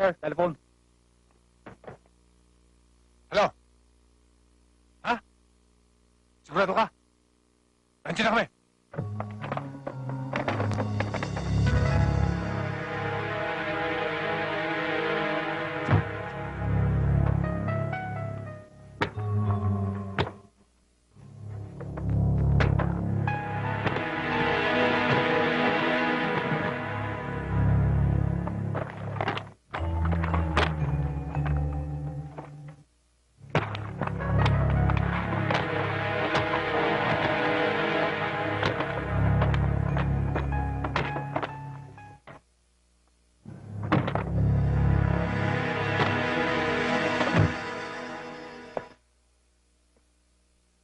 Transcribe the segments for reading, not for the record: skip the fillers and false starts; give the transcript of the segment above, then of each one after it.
sir. Telephone. Hello? Ha? Sigurado ka? Nandiyan na kami.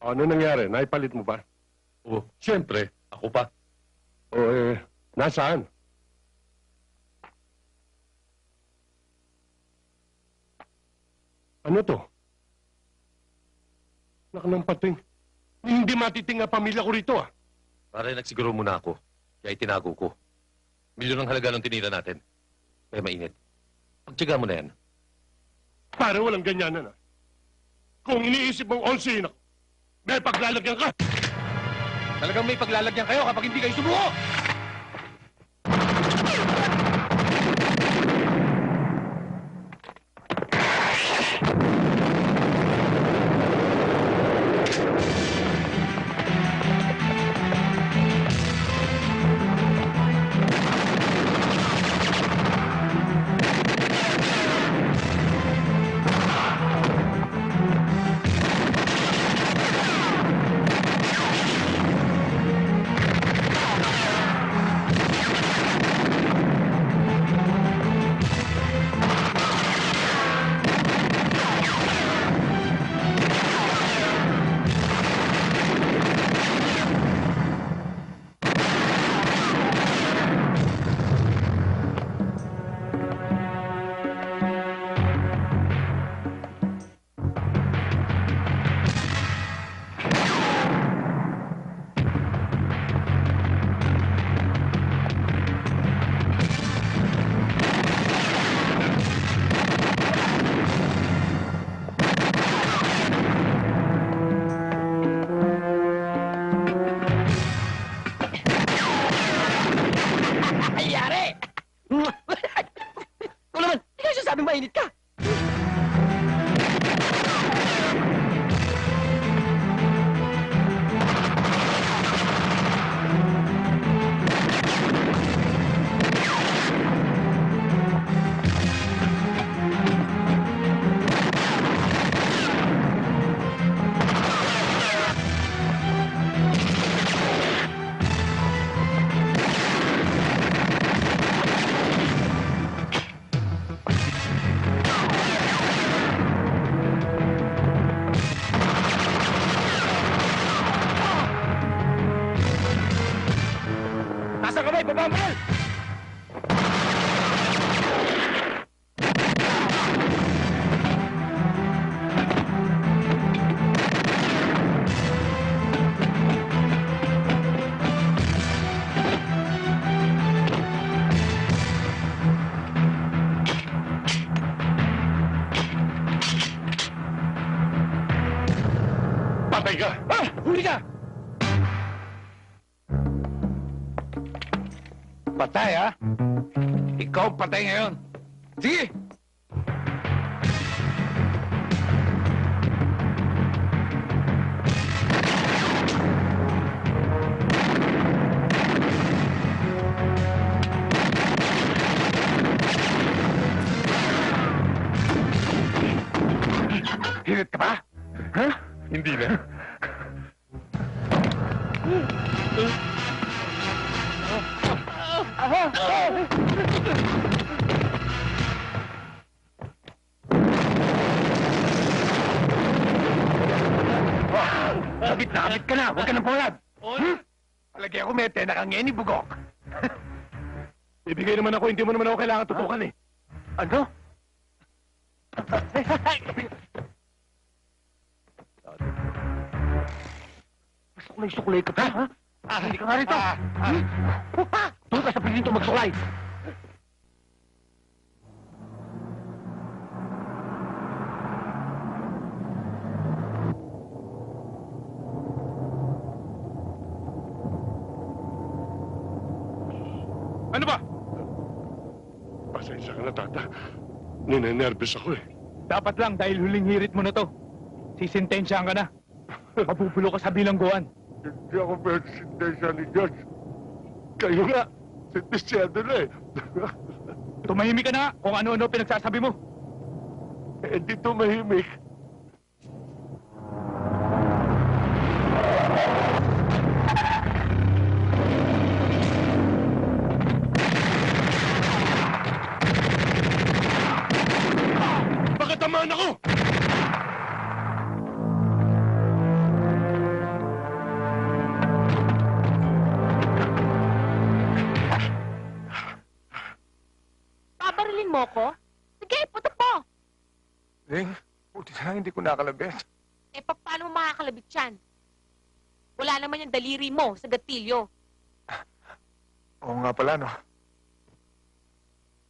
Ano nangyari? Naipalit mo ba? Oh, siyempre. Ako pa. O nasaan? Ano to? Nakanang pating. Hindi matiting ang pamilya ko rito, ah. Pare, nagsiguro muna ako. Kaya itinago ko. Milyon ang halaga ng tinira natin. Kaya mainit. Pagtsaga mo na yan. Pare, walang ganyanan, ah. Kung iniisip mong onsihin ako, may paglalagyan ka! Talagang may paglalagyan kayo kapag hindi kayo sumuko! Mainit ka! Nasa kamay, babambal! Patay ka! Ah! Huli ka! Patay, ha? Ikaw patay ngayon. Sige! Hirit ka ba? Ha? Hindi na. Kabit na kabit ka na! Huwag ka nang pangad! Palagi ako may tena kang ni bugok. Ibigay naman ako, hindi mo naman ako kailangan tutukan eh. Ano? Suklay-suklay ka pa, ha? Hindi ka nga rito. Doon ka sa pilinto magsuklay. Ano ba? Pasensya ka na, Tata. Ninenervous ako eh. Dapat lang dahil huling hirit mo na to. Sisintensyahan ka na. Mabubulo ka sa bilangguan. Hindi ako sintensya ni George. Kayo nga, sentensyado na eh. Tumahimik ka na nga kung ano-ano pinagsasabi mo. Hindi tumahimik. Bakit tamaan ako? Babarilin mo ko? Sige, putok mo! Ling, buti na lang hindi ko nakalabit. Eh, paano mo makakalabit yan? Wala naman yung daliri mo sa gatilyo. Oo nga pala, no?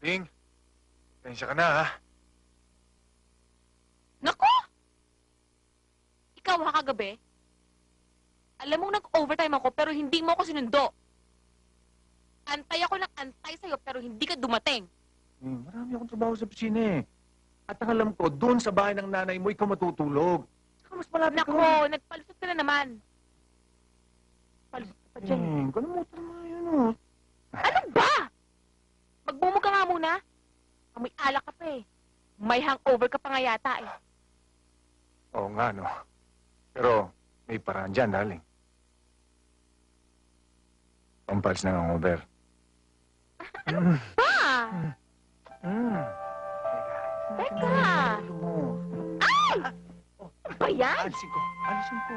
Ling, tensya ka na, ha? Nako! Ikaw ha kagabi? Alam mong nag-overtime ako pero hindi mo ako sinundo. Antay ako ng antay sa'yo pero hindi ka dumating. Marami akong trabaho sa pisina, eh. At ang alam ko, doon sa bahay ng nanay mo, ikaw matutulog. Saka mas malapit Nako, ka. nagpalusot ka na naman. Palusot ka pa dyan. Kalimutan mo yun, oh. Ano ba? Magbumog ka nga muna. Amoy alak ka pa eh. May hangover ka pa nga yata eh. Oo nga, no? Pero may paraan dyan, darling. Pampalis na ang over. Ba? Mm. Teka. Ay! Ano ba yan? Alisin ko. Alisin ko.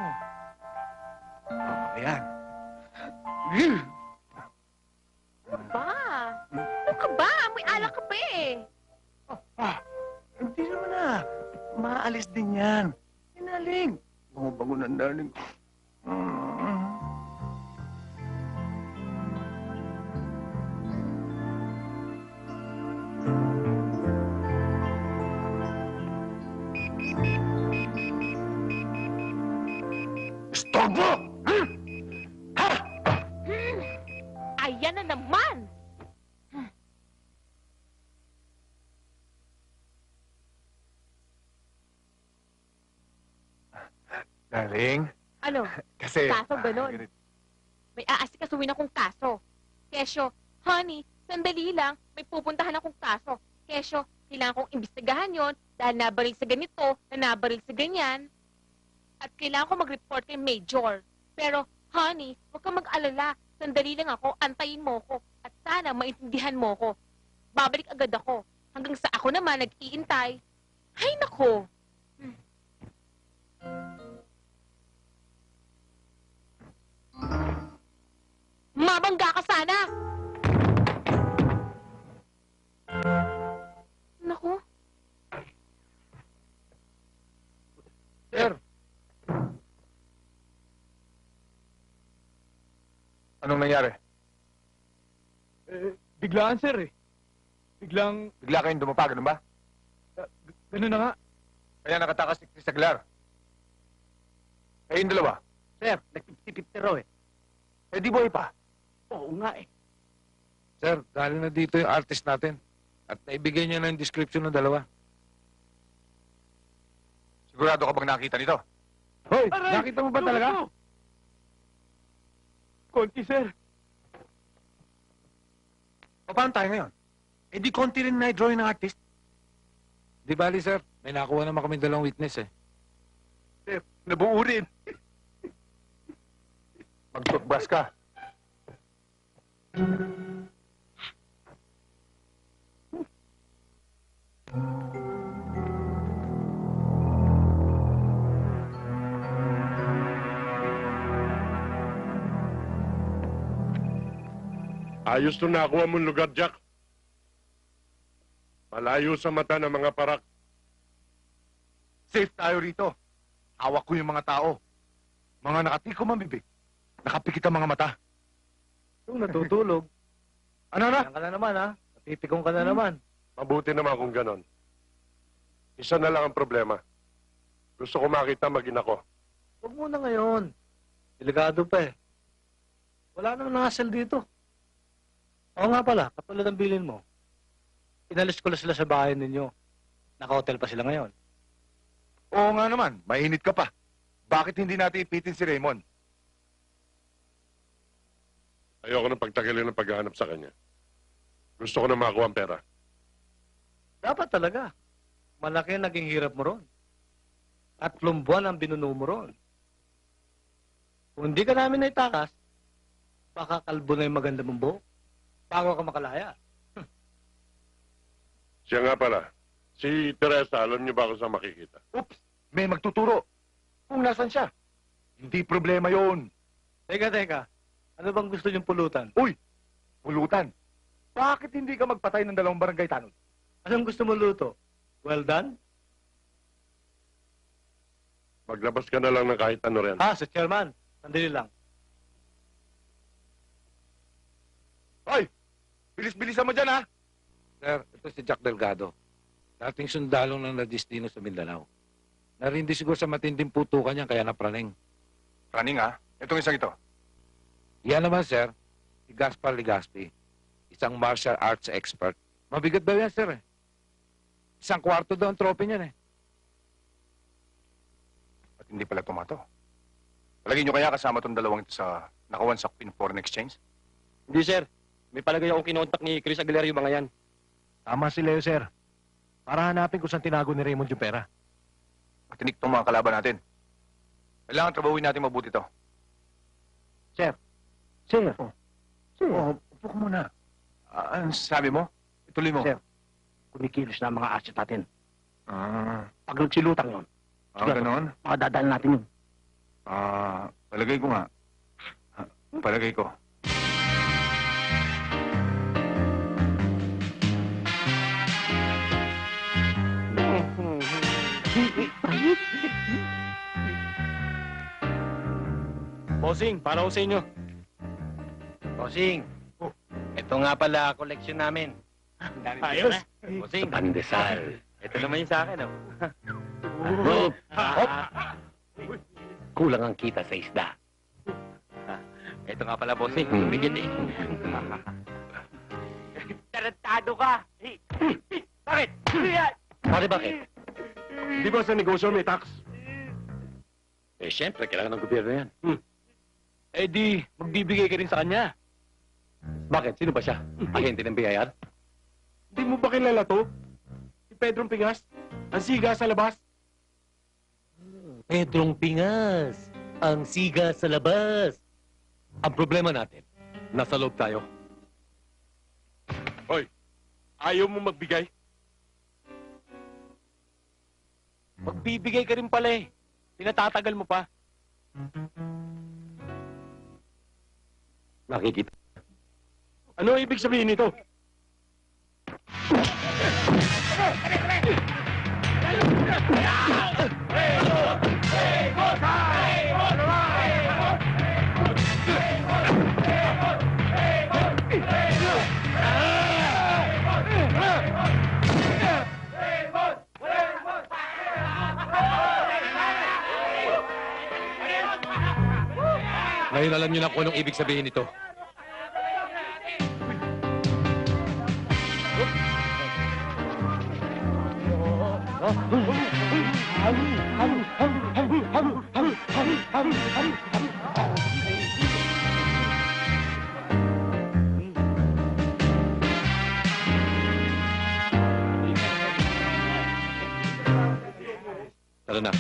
Ayan. Ano ba? Ano ka ba? Amoy alak ka pa eh. Hindi naman na. Maalis din yan. Inaling. Bango-bango ng darling. Estorbo! Ayan na naman! Darling, Ano? kasi... Kaso ganun. May aasikasuhin akong kaso. Kesyo, honey, sandali lang, may pupuntahan akong kaso. Kesyo, kailangan kong imbestigahan yon dahil nabaril sa ganito, na nabaril sa ganyan. At kailangan ko mag-report kay Major. Pero, honey, huwag kang mag-alala. Sandali lang ako, antayin mo ko. At sana maintindihan mo ko. Babalik agad ako. Hanggang sa ako naman nag-iintay. Hay nako! Mabangga ka sana! Naku, Sir. Anong nangyari? Biglaan, sir, eh. Biglang, Bigla kayong dumapa, ganun ba? gano'n na nga. Kaya nakatakas si Chris Aguilar. Kayong dalawa. Sir, nag-50-50 raw, eh. Eh, di boy pa. Oo nga, eh. Sir, galing na dito yung artist natin. At naibigay niya na yung description ng dalawa. Sigurado ka bang nakita nito? Hoy, Aray! nakita mo ba talaga? Konti, sir. O, paano tayo ngayon? Eh, di konti rin na drawing ng artist. Di bali, sir. May nakuha naman kami dalawang witness eh. Nabuo rin. Mag-toothbrush ka. Ayos to nakuha mong lugar, Jack. Malayo sa mata ng mga parak. Safe tayo rito. Hawak ko yung mga tao. Mga nakatikom ang bibig. Nakapikit ang mga mata. Yung natutulog. Ano na? Yan ka na naman, ha? Napipikong ka na naman. Mabuti naman kung ganon. Isa na lang ang problema. Gusto ko makita mag-ina ko. Huwag muna ngayon. Delikado pa, eh. Wala naman hassle dito. Oo nga pala, katulad ng bilin mo. Inalis ko na sila sa bahay ninyo. Naka-hotel pa sila ngayon. Oo nga naman, mainit ka pa. Bakit hindi natin ipitin si Raymond? Ayoko nang pagtagalin ng paghahanap sa kanya. Gusto ko na makakuha ang pera. Dapat talaga. Malaki ang naging hirap mo ron. 3 buwan ang binuno mo ron. Kung hindi ka namin naitakas, baka kalbo na yung maganda mong buhok. Bago ka makalaya. Siya nga pala, si Teresa, alam niyo ba kung saan makikita? Oops, may magtuturo. Kung nasan siya. Hindi problema yon. Teka. Ano bang gusto niyong pulutan? Uy, pulutan. Bakit hindi ka magpatay ng 2 barangay tanod? Anong gusto mo luto? Well done? Maglabas ka na lang ng kahit ano rin. Sa chairman. Sandali lang. Hoy, bilis-bilisan mo dyan, ha? Sir, ito si Jack Delgado. Dating sundalong ng nadistino sa Mindanao. Narindi siguro sa matinding putukan niya kaya napraning. Running, ha? Itong isang ito. Yan naman, sir, si Gaspar Legaspi. Isang martial arts expert. Mabigat daw yan, sir, eh. 1 kwarto daw ang trophy niyan, eh. At hindi pala tumato. Palagay nyo kaya kasama tong 2 ito sa nakawansak pin foreign exchange? Hindi, sir. May palagay akong kinontak ni Chris Aguilera yung mga yan. Tama si Leo, sir. Para hanapin kung saan tinago ni Raymond yung pera. Matinik tong mga kalaban natin. Kailangan trabawin natin mabuti to. Sir. Upo ka muna. Ano sabi mo? Ituloy mo. Sir. Kumikilos na ang mga asset natin. Pag Pag nagsilutang yun, gano'n? makadadaan natin yun. Palagay ko nga. Palagay ko. Bossing, para ko sa inyo. Bossing, ito nga pala koleksyon namin. Ayos. Bossing. Pandesal. Ito naman yung sa akin, oh. Kulang ang kita sa isda. Ito nga pala, bossing. Hmm. Bigyan eh. Tarantado ka. Bakit? Bakit? Di ba sa negosyo may tax? Eh, syempre, kailangan ng gobyerno yan. Eh di, magbibigay ka rin sa kanya. Bakit? Sino ba siya? Ahente ng BIR? Di mo ba kilala to? Si Pedrong Pigas? Ang siga sa labas? Pedrong Pingas, ang siga sa labas. Ang problema natin, nasa loob tayo. Hoy, ayaw mo magbigay? Magbibigay ka rin pala eh. Pinatatagal mo pa. Nakikita. Ano ibig sabihin nito? Ngayon alam niyo na kung anong ibig sabihin nito. Tara na.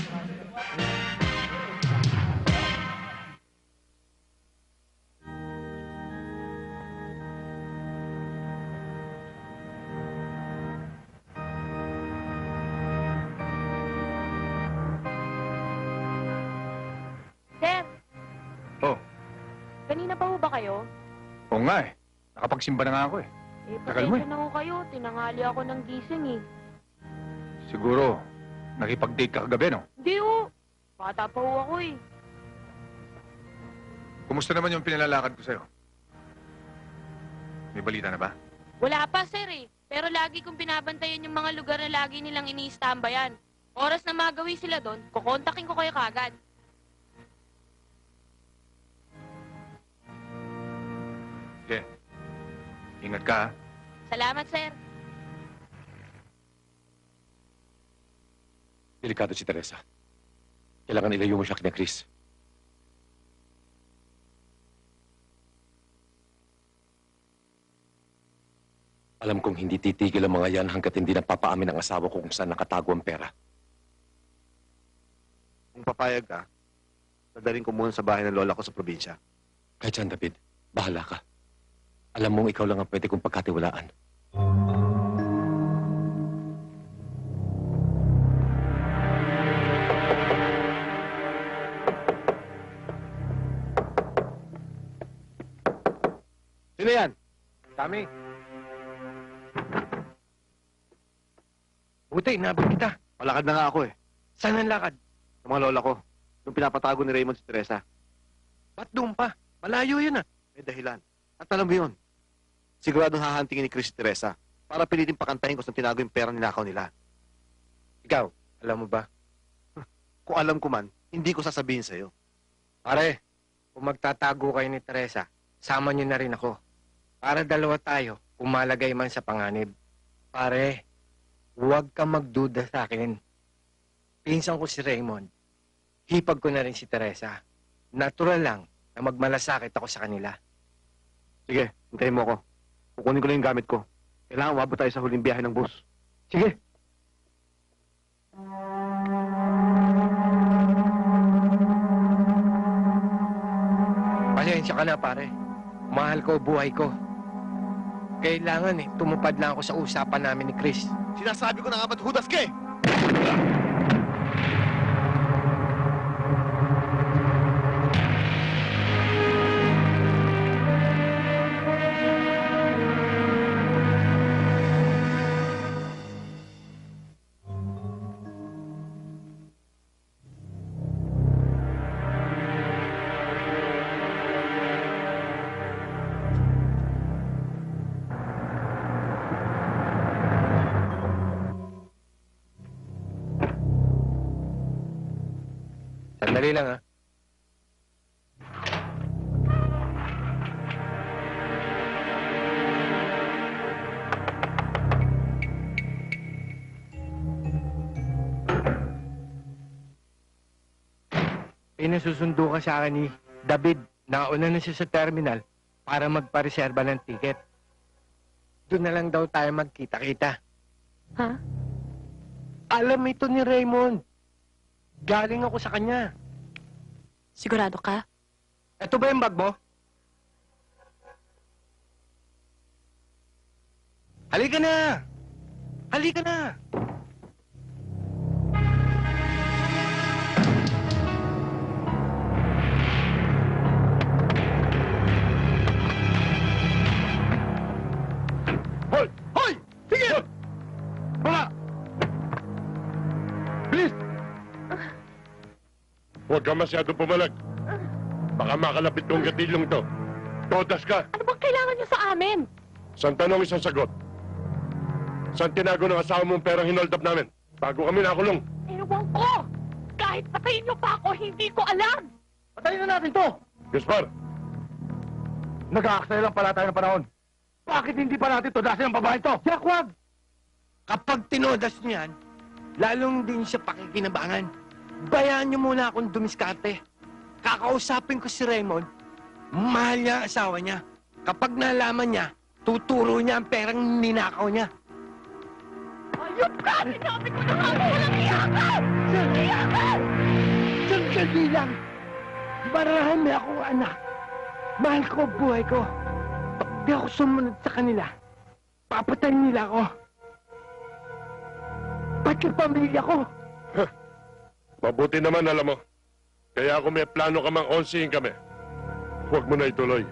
Sir, Oh, kanina pa ho ba kayo? oo nga eh. Nakapagsimba na nga ako eh. Eh, Tagal mo pasensya na ho kayo. Tinanghali ako ng gising eh. Siguro, nakipag-date ka kagabi, no? Hindi ho. Bata pa ho ako eh. Kumusta naman yung pinalalakad ko sa'yo? May balita na ba? Wala pa, sir eh. Pero lagi kong binabantayan yung mga lugar na lagi nilang ini-stambayan. Oras na magawi sila doon, kukontakin ko kayo kagad. Sige. Ingat ka, ha? Salamat, sir. Delikado si Teresa. Kailangan ilayo mo siya kina Chris. Alam kong hindi titigil ang mga yan hanggat hindi napapaamin ang asawa ko kung saan nakatago ang pera. Kung papayag ka, dadalhin ko muna sa bahay ng lola ko sa probinsya. Kahit saan, David, bahala ka. Alam mong ikaw lang ang pwede kong pagkatiwalaan. Sino yan? Kami. Buti, nabot kita. Malakad na nga ako eh. Saan ang lakad? Sa mga lola ko. Nung pinapatago ni Raymond si Teresa. Ba't doon pa? Malayo yun, ah. May dahilan. At alam mo yun, siguradong hahantingin ni Chris si Teresa para pilitin pakantahin ko sa tinago yung pera ninakaw nila. Ikaw, alam mo ba? Kung alam ko man, hindi ko sasabihin sa'yo. Pare, kung magtatago kayo ni Teresa, sama niyo na rin ako. Para dalawa tayo, umalagay man sa panganib. Pare, huwag kang magduda sa akin. Pinsan ko si Raymond. Hipag ko na rin si Teresa. Natural lang na magmalasakit ako sa kanila. Sige, hintayin mo ako. Kukunin ko lang yung gamit ko. Kailangan umabot tayo sa huling biyahe ng bus. Sige. Pasensya ka na, pare. Mahal ko buhay ko. Kailangan tumupad lang ako sa usapan namin ni Chris. Sinasabi ko na nga ba't hudas ka eh! Sandali lang, ha. Pinasusundo ka sa akin ni David. Nauna na siya sa terminal para magpareserba ng ticket. Doon na lang daw tayo magkita-kita. Ha? Alam ito ni Raymond. Galing ako sa kanya. Sigurado ka? Ito ba yung bag mo? Halika na! Halika na! Hoy! Hoy! Sige! Baba! Bilis! Huwag ka masyadong pumalag. Baka makalapit kong gatilyong to. Todas ka. Ano bang kailangan niyo sa amin? Isang tanong, isang sagot. Saan tinago ng asawa mong perang hinold up namin? Bago kami nakulong. Ewan ko! Kahit patayin niyo pa ako, hindi ko alam! Patayin na natin to! Gaspar, Nag-aaksaya lang pala tayo ng panahon. Bakit hindi pa natin tudasin ang babae to? Jack, wag! Kapag tinodas niyan, lalong din siya pakikinabangan. Bayaan niyo muna akong dumiskarte. Kakausapin ko si Raymond. Mahal niya ang asawa niya. Kapag nalaman niya, tuturo niya ang perang ninakaw niya. Ayop ka! Sinabi ko na nga mo, walang iyakan! Iyakan! Sandali lang. Marami akong anak. Mahal ko ang buhay ko. Pag di ako sumunod sa kanila, papatayin nila ako. Pati pamilya ko. mabuti naman alam mo. Kaya kung may plano ka mang onsihin kami, huwag mo na ituloy.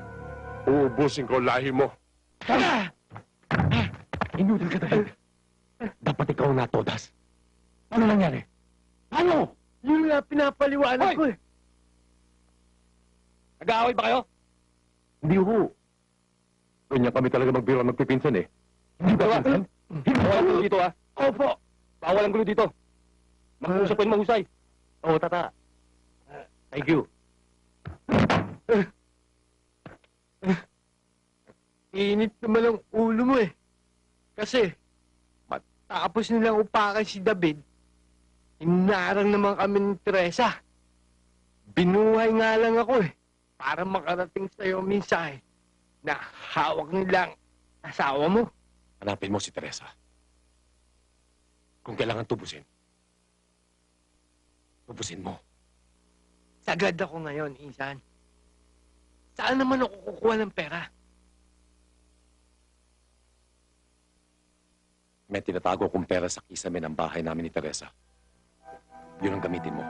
Uubusin ko lahi mo. Inudil ka dahil. Dapat ikaw na todas. Ano nangyari? Ano? Yun nga pinapaliwanag ko eh. Nag-aaway ba kayo? Hindi ho. Ganyan kami talaga magbiro magpipinsan eh. Hindi ba pinsan? Hindi ba gulo dito ah? Opo. Bawal ang gulo dito. Mag-uusap kayo mahusay. Oo, tata. Thank you. Init naman ang ulo mo eh. Kasi, matapos nilang upakan si David, hinarang naman kami ni Teresa. Binuhay nga lang ako eh, para makarating sa'yo ang mensahe na hawak nilang asawa mo. Hanapin mo si Teresa. Kung kailangan tubusin, tubusin mo. Sagad ako ngayon, Insan. Saan naman ako kukuha ng pera? May tinatago kong pera sa kisame ng bahay namin ni Teresa. Yun ang gamitin mo.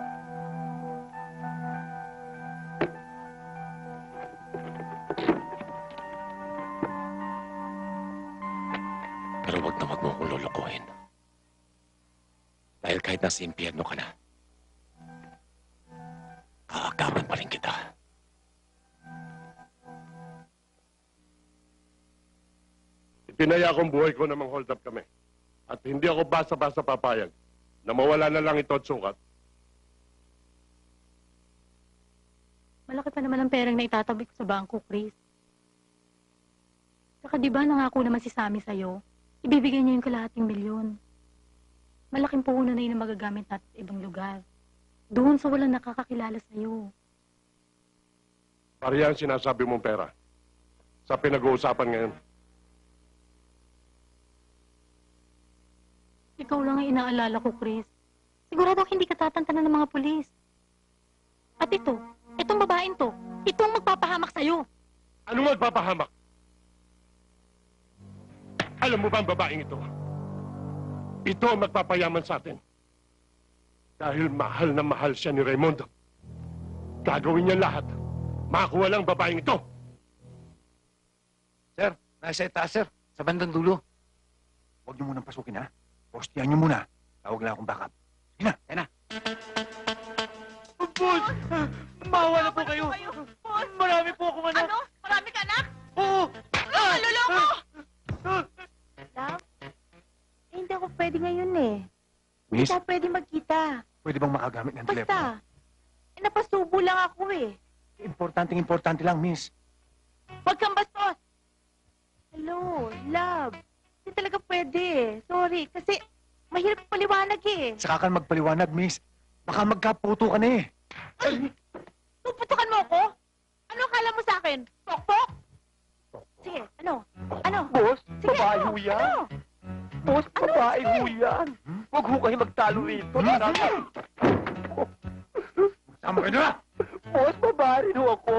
Pero wag na wag mo akong lolokohin. Dahil kahit nasa impyerno ka na, kaagawan pa rin kita. Itinaya kong buhay ko namang hold up kami. At hindi ako basta-basta papayag na mawala na lang ito at sukat. Malaki pa naman ang perang na itatabi ko sa bangko, Chris. Saka di ba nangako naman si Sammy sa'yo, ibibigay niya yung kalahating milyon. Malaking puhunan na yun na magagamit natin sa ibang lugar. Doon sa walang nakakakilala sa'yo. Pareha ang sinasabi mong pera. Sa pinag-uusapan ngayon. Ikaw lang ang inaalala ko, Chris. Sigurado hindi ka tatantanan ng mga pulis. At itong babaeng to, ito ang magpapahamak sa'yo. Ano magpapahamak? Alam mo ba ang babaeng ito? Ito ang magpapayaman sa atin. Dahil mahal na mahal siya ni Raimundo. Gagawin niya lahat. Makakuha lang babaeng ito. Sir, nasa itaas, sir. Sa bandang dulo. Huwag niyo munang pasukin, ha? Postihan niyo muna. Tawag lang akong backup. Sige na, yan na. Boss! Mawa na po kayo! Marami po akong anak! Ano? Marami ka anak? Oo! Maluloko! Love? Eh, hindi ako pwede ngayon eh. Hindi Miss, tayo pwede magkita. pwede bang makagamit ng telepono? Basta. Eh, napasubo lang ako eh. Importante lang, miss. Huwag kang bastos! Hello, love. Hindi talaga pwede eh. Sorry, kasi mahirap paliwanag eh. Saka ka magpaliwanag, miss. Baka magkaputo ka na eh. Puputukan mo ako? Ano akala mo sa akin? Pokpok? Sige, ano? Ano? Boss, Sige, babae ano? ho yan. Ano? Boss, Ano? babae Sige. ho yan. Huwag ho kayo magtalo rito. Sama ka na! Boss, babae rin ho ako.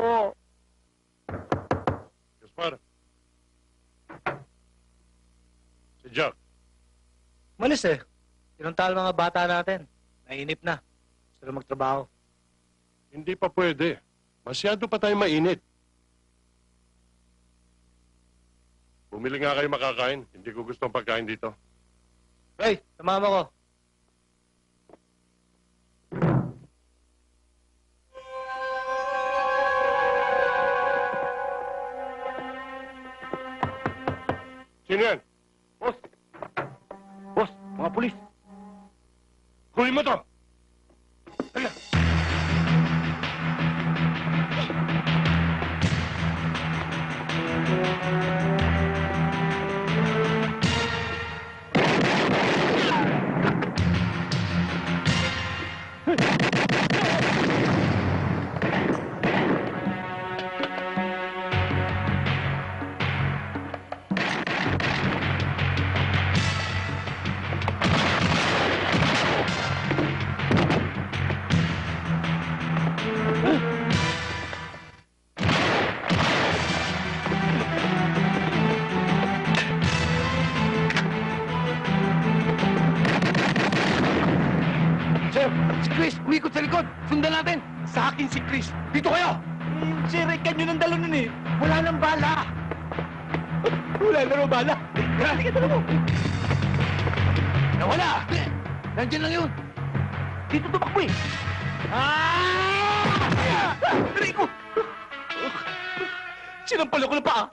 Gaspar. Si Jack. Malis eh. Tinuntal mga bata natin. Nainip na. Gusto na magtrabaho. Hindi pa pwede. Masyado pa tayo mainit. Bumili nga kayo makakain. Hindi ko gusto ang pagkain dito. Hey, sumama ko. Sino yan? Boss! Boss, mga pulis! Huli mo to! Sir, si Chris, umikot sa likod. Sundan natin. Sa akin si Chris. Dito kayo! Sirikan nyo ng dalo nun eh. Wala nang bala! Wala na raw bala. Halika, tara mo! Nawala! Nandiyan lang yun. Dito tumakbo eh. Rico! Sinampal ako ng paa.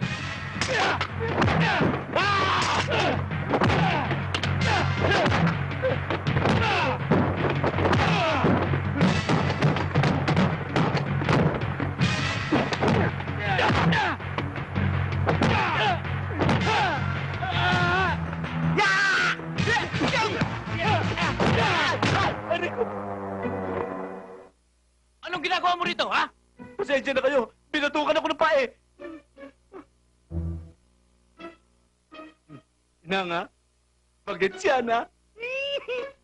Pasensya na kayo. Binatukan ako ng pae. Na nga. Bagit siya na.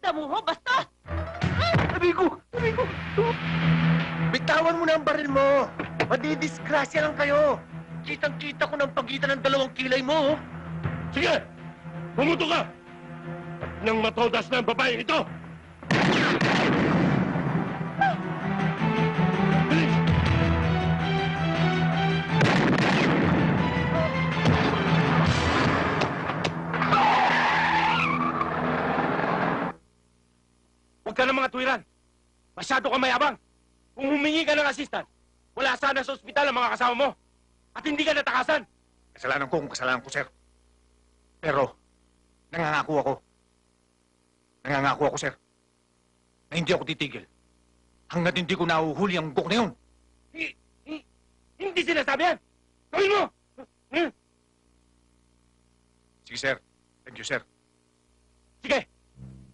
Damuho, bastos! Sabi ko! Bitawan mo na ang baril mo! Madidisgrasya lang kayo! Kitang-kita ko ng pagitan ng 2 kilay mo, oh. Sige! Pumuto ka! At nang matodas na ang babaeng ito! Bilis! Huwag ka na mga tuwiran. Masyado ka mayabang. Kung humingi ka ng assistant, wala sana sa ospital ang mga kasama mo. At hindi ka natakasan. Kasalanan ko kung kasalanan ko, sir. Pero, nangangako ako, sir, na hindi ako titigil hanggat hindi ko nahuhuli ang gok na yun. Hindi sinasabi yan. Gawin mo! Sige, sir. Thank you, sir. Sige.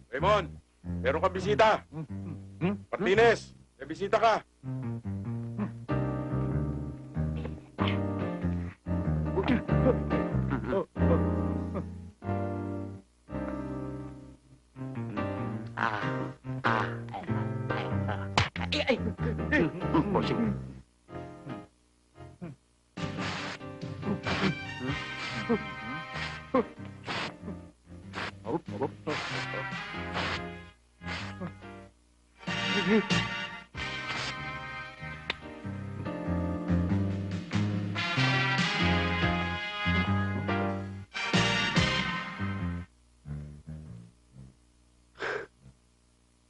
Raymond, meron kang bisita. Martinez, may bisita ka. Bossing.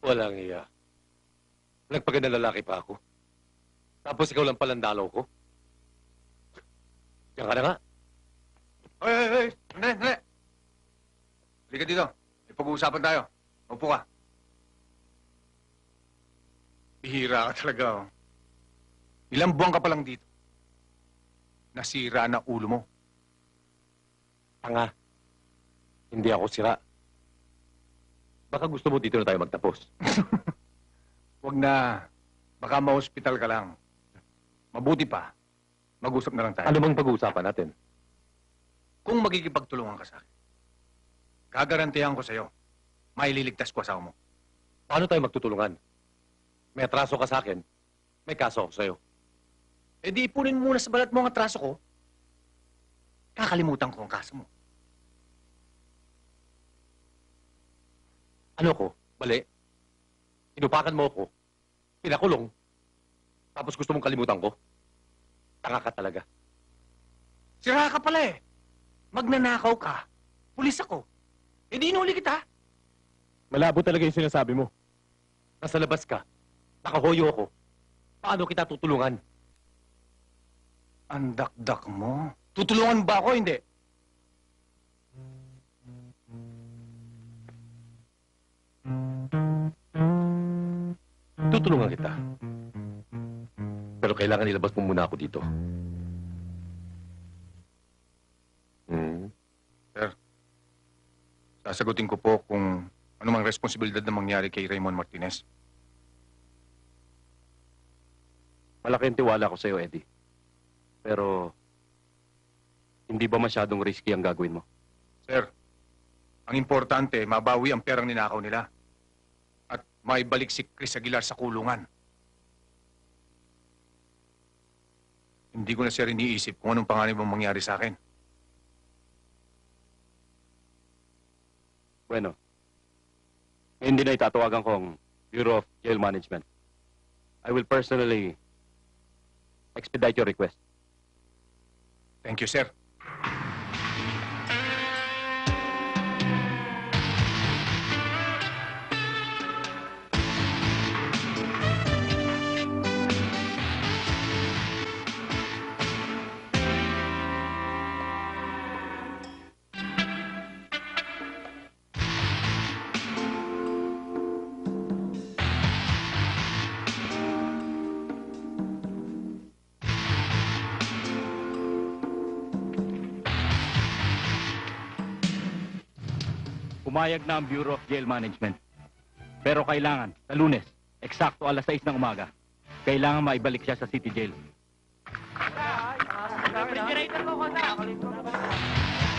Walang iya. Nagpaganda lalaki pa ako. Tapos ikaw lang palang dalaw ko. Diyan ka na nga. Hoy! Sandali! Halika dito. May pag-uusapan tayo. Upo ka. Bihira ka talaga, oh. Ilang buwan ka pa lang dito. Nasira na ulo mo. Tanga. Hindi ako sira. Baka gusto mo dito na tayo magtapos. Huwag na. Baka ma-hospital ka lang. Mabuti pa. Mag-usap na lang tayo. Ano bang pag-uusapan natin? Kung magkikipagtulungan ka sa akin, gagarantihan ko sa'yo, maililigtas ko asawa mo. Paano tayo magtutulungan? May atraso ka sa akin, may kaso ako sa'yo. Eh di ipunin mo muna sa balat mo ang atraso ko. Kakalimutan ko ang kaso mo. Ano ko? Bali? Inupakan mo ako, pinakulong, tapos gusto mong kalimutan ko? Tanga ka talaga. Sira ka pala eh. Magnanakaw ka. Pulis ako. Eh di inuli kita. Malabo talaga yung sinasabi mo. Nasa labas ka, nakahoyo ako. Paano kita tutulungan? Ang dakdak mo. Tutulungan ba ako? Hindi. Tutulungan kita. Pero kailangan ilabas mo muna ako dito. Sasagutin ko po kung ano mang responsibilidad na mangyari kay Raymond Martinez. Malaki ang tiwala ko sa'yo, Eddie. Pero, hindi ba masyadong risky ang gagawin mo? Sir, ang importante, mabawi ang perang ninakaw nila. At maibalik si Chris Aguilar sa kulungan. Hindi ko na sir iniisip kung anong panganib ang mangyari sa akin. Bueno, hindi na itatawagan ko ang Bureau of Jail Management. I will personally expedite your request. Thank you, sir. Pumayag na ang Bureau of Jail Management. Pero kailangan, sa Lunes, eksakto 6:00 ng umaga, kailangan maibalik siya sa City Jail.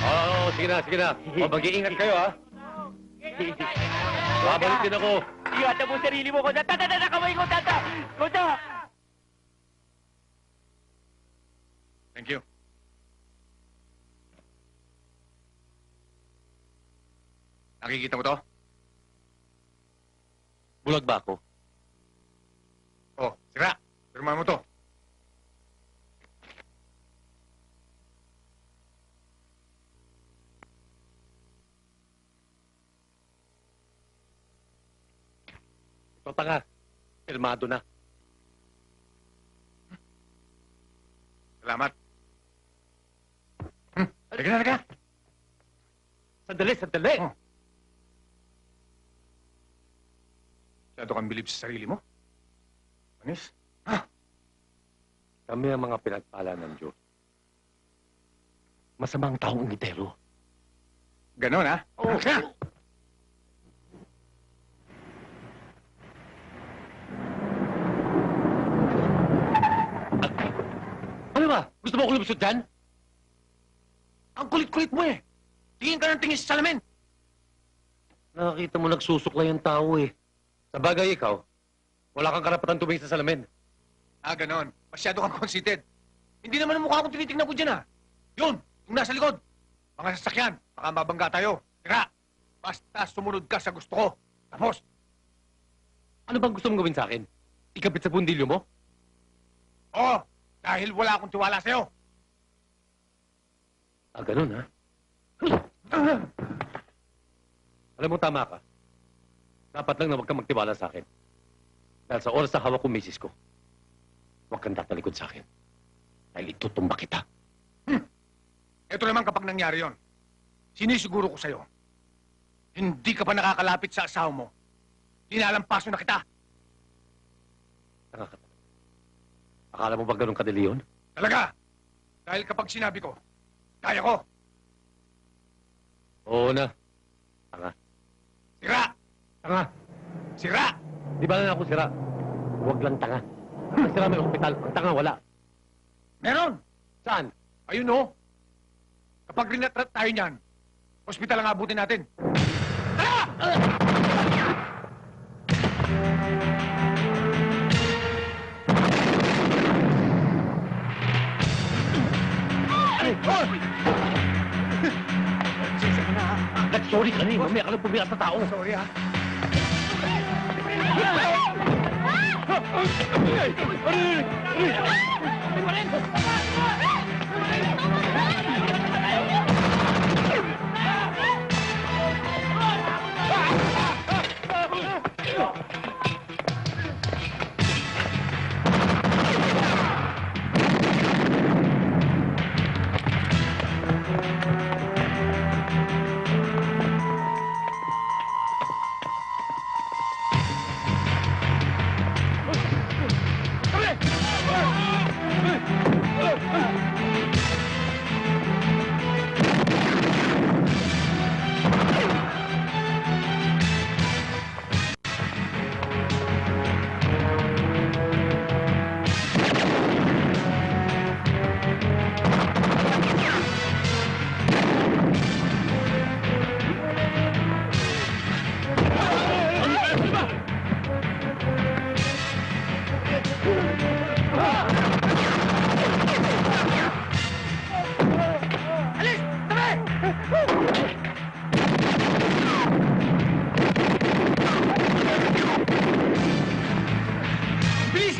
Oo, sige na, sige na. O, mag-iingat kayo, ha? Babalik din ako. Ingatan mo sarili mo, Koda. Tata, kamay ko, Tata! Koda! Thank you. Nakikita mo to? Bulag ba ako? Oh, sira. Pirma mo to. Ito tanga. Pirmado na. Salamat. Halika na, halika. Sandali, sandali! Oh. Masyado kang bilib sa sarili mo? Anis? Kami ang mga pinagpala ng Diyos. Masamang taong ngitero. Ganon, ha? Oh. Halika! Ano ba? Gusto mo ako lumusot dyan? Ang kulit-kulit mo eh. Tingin ka ng tingin sa salamin. Nakakita mo nagsusuklay ang tao eh. Sa bagay ikaw, wala kang karapatan tumingin sa salamin. Ah, ganon. Masyado kang conceited. Hindi naman ang mukha kong tinitingnan ko dyan, ha? Yun, yung nasa likod. Mga sasakyan, baka mabangga tayo. Tira, basta sumunod ka sa gusto ko. Tapos, Ano bang gusto mong gawin sa akin? Ikabit sa pundilyo mo? oo, dahil wala akong tiwala sa'yo. Ah, ganun ha? Alam mo, tama ka. Dapat lang na huwag kang magtiwala sa akin. Dahil sa oras na hawak ko misis ko, huwag kang tatalikod sa akin. Dahil itutumba kita. Ito naman kapag nangyari yon, sinisiguro ko sa'yo, hindi ka pa nakakalapit sa asawa mo. Dinalampaso na kita. Tanga ka. Akala mo ba ganun kadali yun? Talaga. Dahil kapag sinabi ko, kaya ko. Oo na. Tanga. Sira! Tanga. Sira! Di ba na ako sira? Huwag lang tanga. Ang sira may ospital. Ang tanga wala. Meron! Saan? Ayun no. Kapag rinatrat tayo niyan, hospital ang abutin natin. Sorry ka na eh. Mamaya ka lang pumiyak sa tao. Sorry ha. Bilis!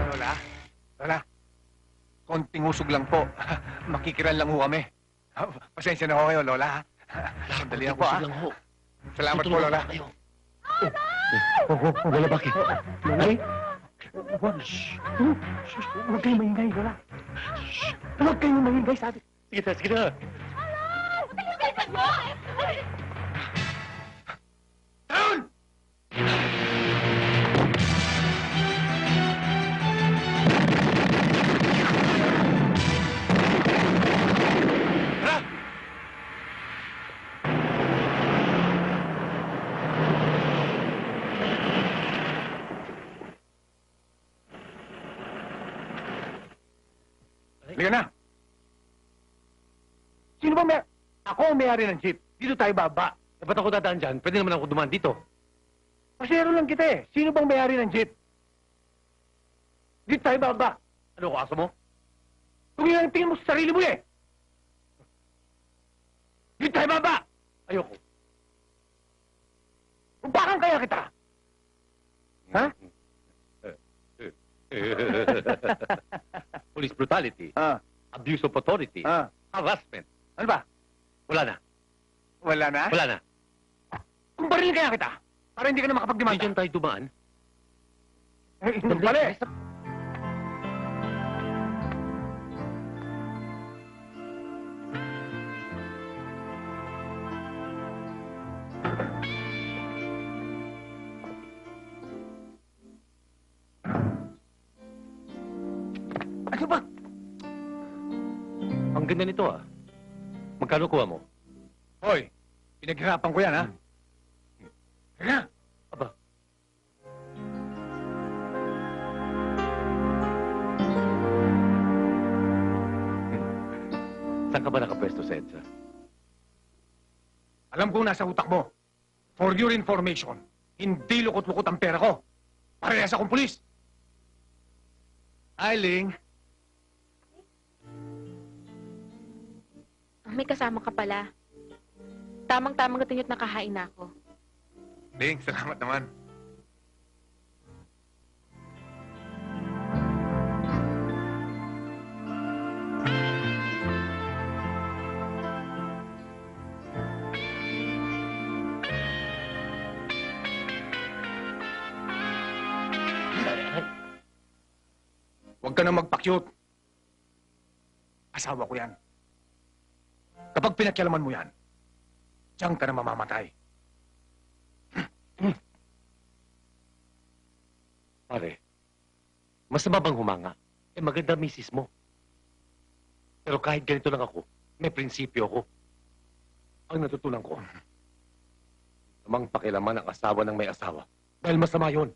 Lola? Lola? Konting usog lang po. Makikiran lang ho kami. Pasensya na ho kayo, Lola. Sandali lang po, ha? Salamat po, Lola. Wala bakit? Nanay? Huwag kayong maingay, wala. Huwag kayong maingay, sabi. Sige na, sige na. Down! Tara! Halika na. Sino ba may... Ako ang may-ari ng jeep. Dito tayo baba. Eh, ba't ako dadaan dyan? Pwede naman ako dumaan dito. Pasero lang kita eh. Sino bang may-ari ng jeep? Dito tayo baba. Ano ko, aso mo? Kung yung tingin mo sa sarili mo eh. Dito tayo baba. Ayoko. Upakan kaya kita. Ha? Police brutality, Ah, abuse of authority, ah. harassment. Ano ba? Wala na. Wala na? Wala na. Kung baril kaya kita, para hindi ka na Hindi makapagdemanda. dyan tayo dumaan. Hindi pala eh. Ano ba? Ang ganda nito ah. Magkano kuha mo? Hoy, pinaghirapan ko yan ha. Teka. Aba. Saan ka ba nakapwesto sa EDSA? Alam kong nasa utak mo. For your information, hindi lukot-lukot ang pera ko. Parehas akong pulis. Ailing. May kasama ka pala. Tamang-tamang natin yun nakahain na ako. Ling, salamat naman. Huwag ka na magpa-cute. Asawa ko yan. Kapag pinakialaman mo yan, diyan ka na mamamatay. Pare, masama bang humanga? Eh maganda misis mo. Pero kahit ganito lang ako, may prinsipyo ako. Ang natutunan ko, namang pakilaman ang asawa ng may asawa. Dahil masama yun.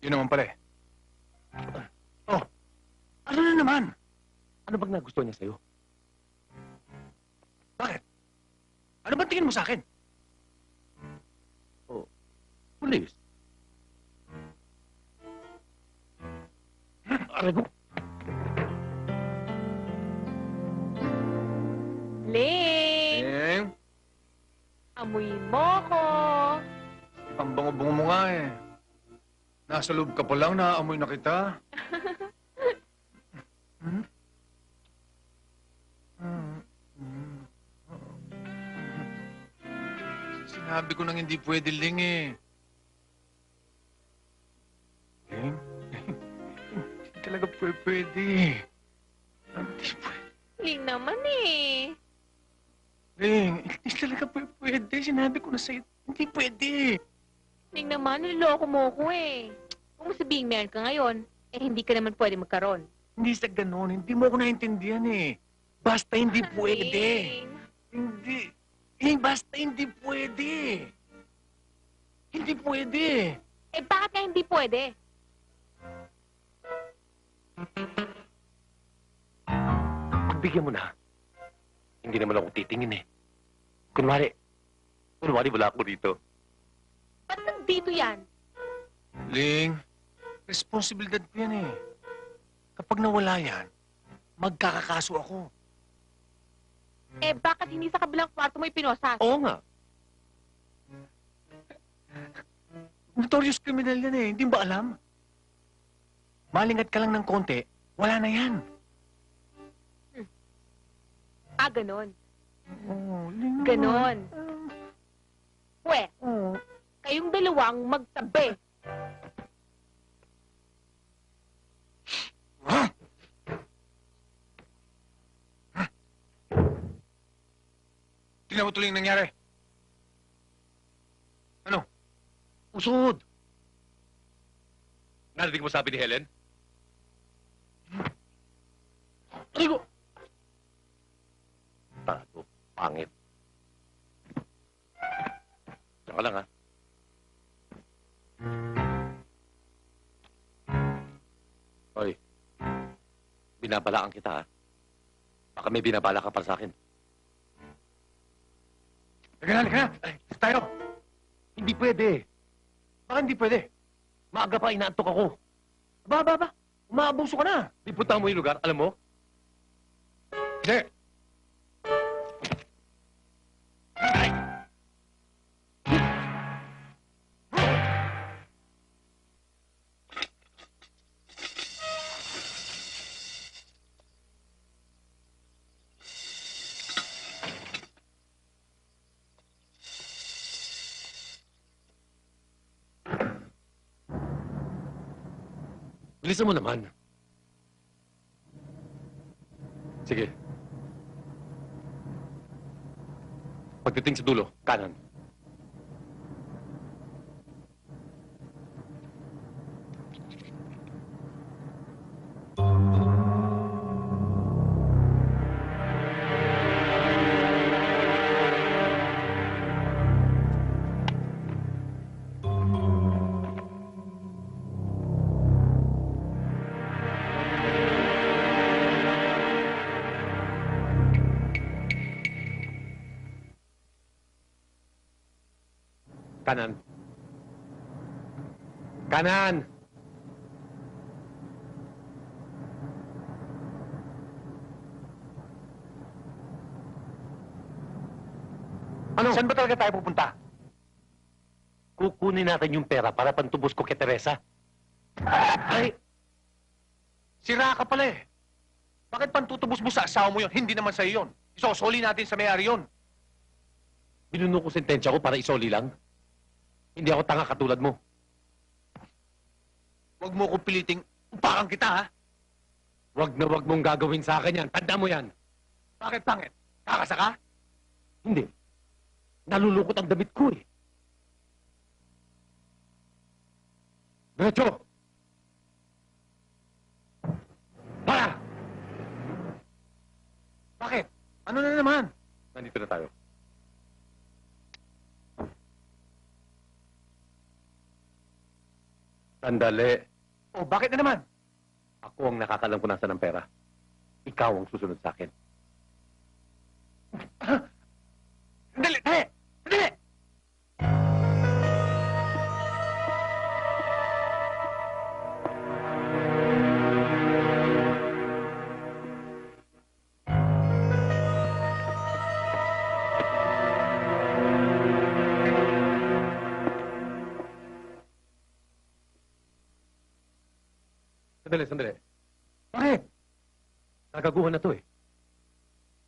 Yun naman pala eh. Oh, ano na naman? Ano bang nagustuhan niya sa'yo? Bakit? Ano ba tingin mo sa akin? Pulis. Aray ko. Ling! Amoy mo ko! Ang bango-bango mo nga eh. Nasa loob ka pa lang, naaamoy na kita. Hmm? Sinabi ko nang hindi pwede, Ling eh. Ling? Hindi talaga pwede. Hindi pwede. Ling naman eh. Ling, hindi talaga pwede. Sinabi ko na sa'yo, hindi pwede. Ling naman, niloloko mo ko eh. Kung sabihin meron ka ngayon, eh hindi ka naman pwede magkaroon. Hindi sa ganun. Hindi mo ako naintindihan eh. Basta hindi pwede. Ling. Hindi. Eh, basta hindi pwede. Hindi pwede. Eh bakit nga hindi pwede? Pagbigyan mo na. Hindi naman ako titingin eh. Kunwari wala ako dito. Ba't nandito yan? Ling, responsibilidad ko yan eh. Kapag nawala yan, magkakakaso ako. Eh bakit hindi sa kabilang kwarto mo ipinosas? Oo nga. Notorious criminal yan eh. Hindi mo ba alam? Malingat ka lang ng konti, wala na yan. Ah, ganon. Oh, Ling naman. Ganon. Pwes, Oh. kayong dalawang magtabi. Tingnan mo tuloy yung nangyari. Ano? Usod! Narinig mo sabi ni Helen? Aray ko! Tago, pangit. Diyan ka lang, ha? Binabalaan kita, ha? Baka may binabala ka para sa akin. Halika na. Tayo. Hindi pwede. Baka hindi pwede. Maaga pa, inaantok ako. Ba. Umaabuso ka na. Lipunta mo yung lugar, alam mo? Hindi. Bilisan mo naman. Sige. Pagdating sa dulo, kanan. Kanan. Kanan! Ano? Saan ba talaga tayo pupunta? Kukunin natin yung pera para pantubos ko kay Teresa. Ay! Sira ka pala eh. Bakit pantutubos mo sa asawa mo yun? Hindi naman sa'yo yun. Isosoli natin sa may-ari yun. Binuno ko sentensya ko para isoli lang. Hindi ako tanga katulad mo. Huwag mo kong piliting upakan kita, ha? Wag na wag mong gagawin sa akin yan. Tanda mo yan. Bakit pangit? Kakasa ka? Hindi. Nalulukot ang damit ko eh. Diretso! Para! Bakit? Ano na naman? Nandito na tayo. Sandali. O, bakit na naman? Ako ang nakakalam kung nasa ng pera. Ikaw ang susunod sa akin. Dali! Dali! Dali! Sandali. Bakit? Nagaguhan na to eh.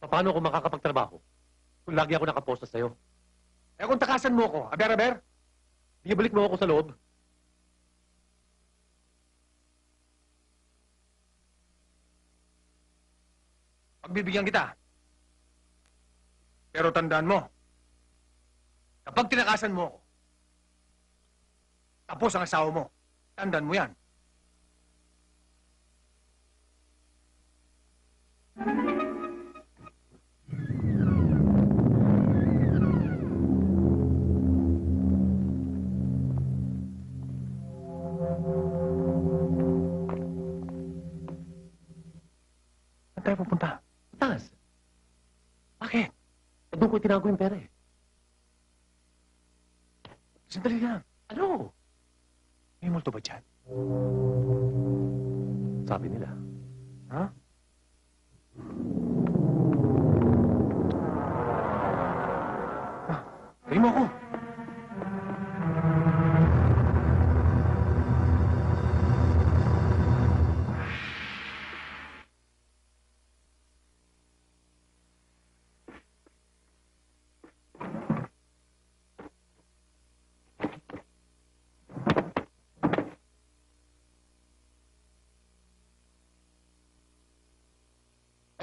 Paano ako makakapagtrabaho kung lagi ako nakaposta sa'yo? Eh kung takasan mo ako, aber-aber? Ibalik mo ako sa loob. Pagbibigyan kita. Pero tandaan mo, kapag tinakasan mo ako, tapos ang asawa mo, tandaan mo yan. Saan tayo pupunta? Taas. Bakit? Doon ko tinago yung pera eh. Sandali lang. Ano? May multo ba dyan? Sabi nila. Ha? Tayo mo ako.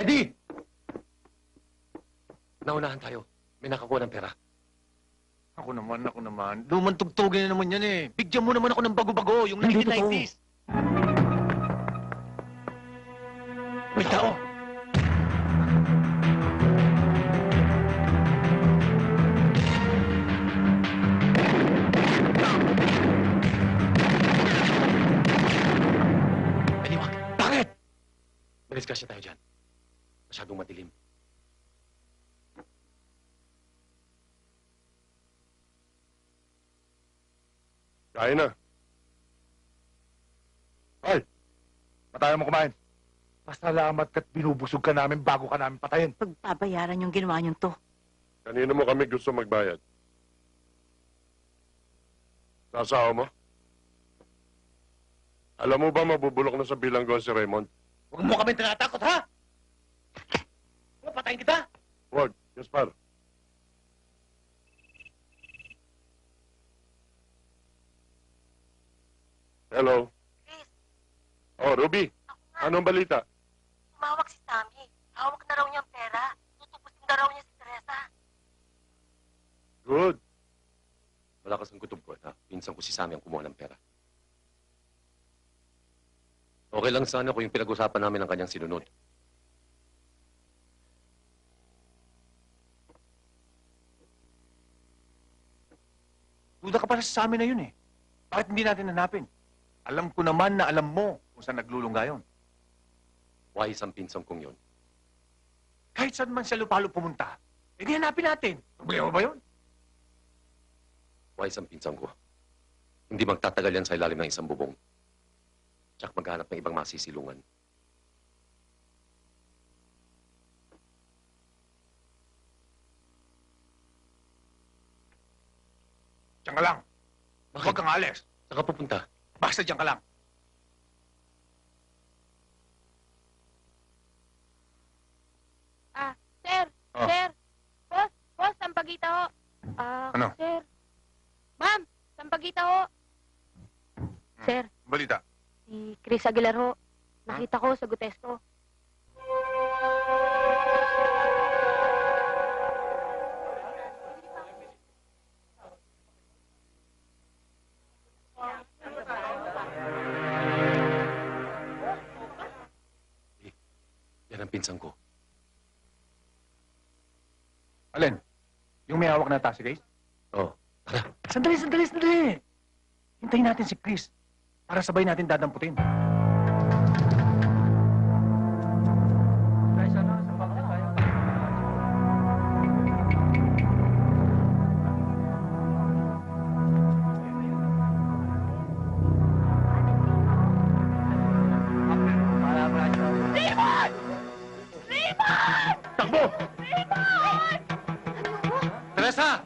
Eddie! Naunahan tayo. May nakakuha ng pera. Ako naman. Lumang tugtugin na naman yan eh. Bigyan mo naman ako ng bago-bago, yung Hindi 1990s. May tao. Eddie, wag. Bakit? Bilis Mag-discuss tayo dyan. Masyadong madilim. Kaya na. Ay! Matayo mo kumain. Pasalamat ka't binubusog ka namin bago ka namin patayin. Pagbabayaran yung ginawa niyong to. Kanino mo kami gusto magbayad? Sa asawa mo? Alam mo ba mabubulok na sa bilanggo si Raymond? Huwag mo kami tinatakot, ha? Patayin kita! Huwag, Gaspar. Hello? Chris, Oh, Ruby. ako nga. Anong balita? Tumawag si Sammy. Hawak na raw niyang pera. Tutubusin na raw niya si Teresa. Good. Malakas ang kutob ko, ha? Pinsan ko si Sammy ang kumuha ng pera. Okay lang sana kung yung pinag-usapan namin ang kanyang sinunod. Duda ka pala sa amin na yun eh. Bakit hindi natin hanapin? Alam ko naman na alam mo kung saan naglulungga yun. Wais ang pinsan kong yun. Kahit saan man siya lupalo pumunta, eh di hanapin natin. Problema ba yun? Wais ang pinsan ko. Hindi magtatagal yan sa ilalim ng isang bubong. Tsaka maghanap ng ibang masisilungan. Diyan ka lang. Bakit? Huwag kang alis. Saan ka pupunta? Basta diyan ka lang. Sir, Oh. sir. Boss, sampagita ho. Ano? Sir. Ma'am, sampagita ho. Sir, Balita. si Chris Aguilar ho. Nakita ko sa Gutesco. Yan ang pinsan ko. Alin? Yung may hawak na taxi case? Oh, tara. Sandali! Hintayin natin si Chris para sabay natin dadamputin. Takbo! Teresa!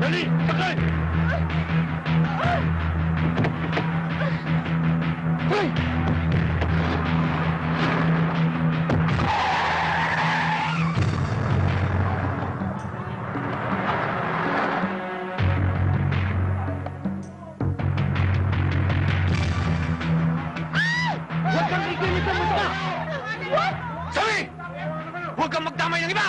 Dali! Sakay! Huwag kang ikinig sa mundo! Sabi! Huwag kang magdamay ng iba!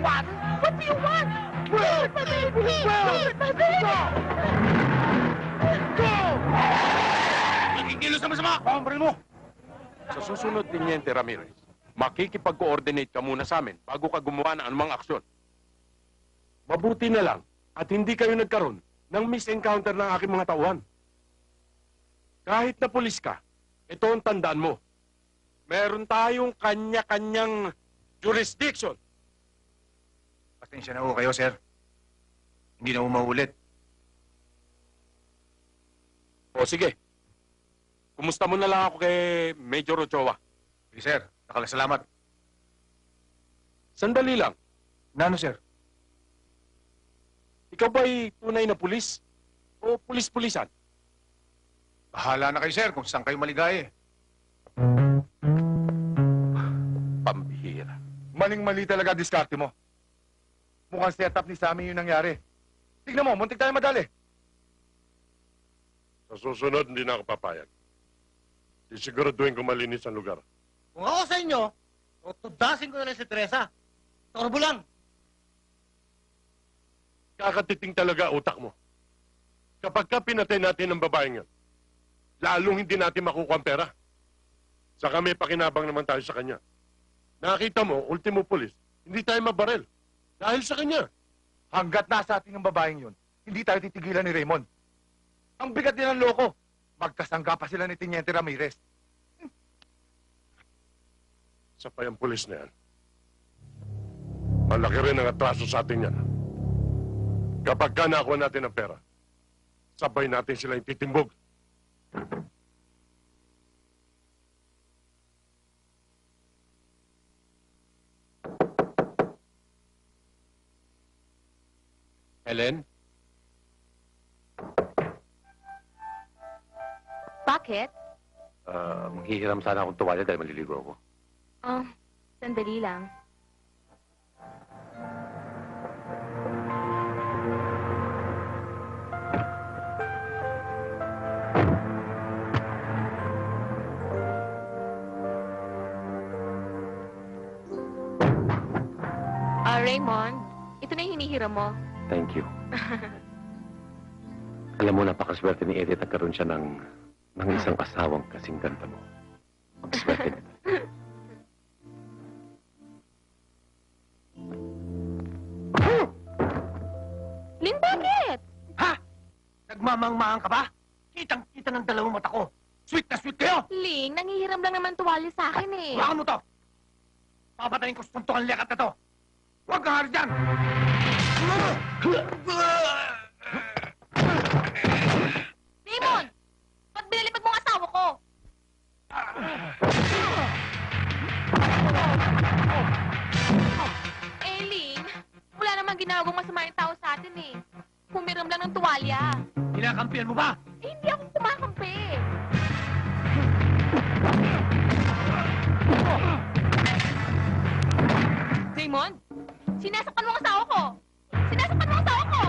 What? What do you want? Where's my baby? Where's my baby? Nakikilos sa masama! Pambaril mo! Sa susunod, Teniente Ramirez, makikipag-coordinate ka muna sa amin bago ka gumawa ng anumang aksyon. Mabuti na lang at hindi kayo nagkaroon ng misencounter ng aking mga tauhan. Kahit na pulis ka, ito ang tandaan mo. Meron tayong kanya-kanyang jurisdiction. Pasensya na ho kayo, sir. Hindi na ho maulit. O sige, kumusta mo na lang ako kay Major Ochoa. Sige, sir. Salamat. Sandali lang. Nano, sir? Ikaw ba'y tunay na pulis? O pulis-pulisan? Bahala na kayo, sir, kung saan kayo maligaya. Pambihira. Maling-mali talaga diskarte mo. Mukhang setup ni Sammy yung nangyari. Tignan mo, muntik tayo madali. Sa susunod, hindi na ako papayag. Sisiguraduhin ko malinis ang lugar. Kung ako sa inyo, tudasin ko na lang si Teresa. Torbo lang. Kakatiting talaga utak mo. Kapag ka pinatay natin ang babaeng yan, lalong hindi natin makukuha ang pera. Saka may pakinabang naman tayo sa kanya. Nakita mo, ultimo pulis, hindi tayo mabarel. Dahil sa kanya. Hanggat nasa atin ang babaeng yun, hindi tayo titigilan ni Raymond. Ang bigat din ng loko. Magkasangga pa sila ni Teniente Ramirez. Sa pa yung pulis na yan. Malaki rin ang atraso sa atin yan. Kapag ka nakuha natin ang pera, sabay natin sila yung titimbog. Helen? Bakit? Manghihiram sana akong tuwalya dahil maliligo ako. Oh, sandali lang. Raymond, ito na yung hinihiram mo. Thank you. Alam mo, napakaswerte ni Edith nagkaroon siya ng isang asawang kasing ganda mo. Swerte nito. Lin, bakit? Ha? Nagmamangmaang ka ba? Kitang-kita ng dalawang mata ko. Sweet na sweet kayo! Ling, nangihiram lang naman tuwalya sa akin eh. Hawakan mo to! Papatayin ko sa tuntungan lekat na to! Huwag kang hari dyan! Raymond! Ba't binalipad mo ang asawa ko? Ling, wala namang ginagawang masama yung tao sa atin eh. Humiram lang ng tuwalya. Kinakampihan mo ba? Hindi ako kumakampi. Raymond, sinasaktan mo ang asawa ko! Sinasaktan mo ang asawa ko!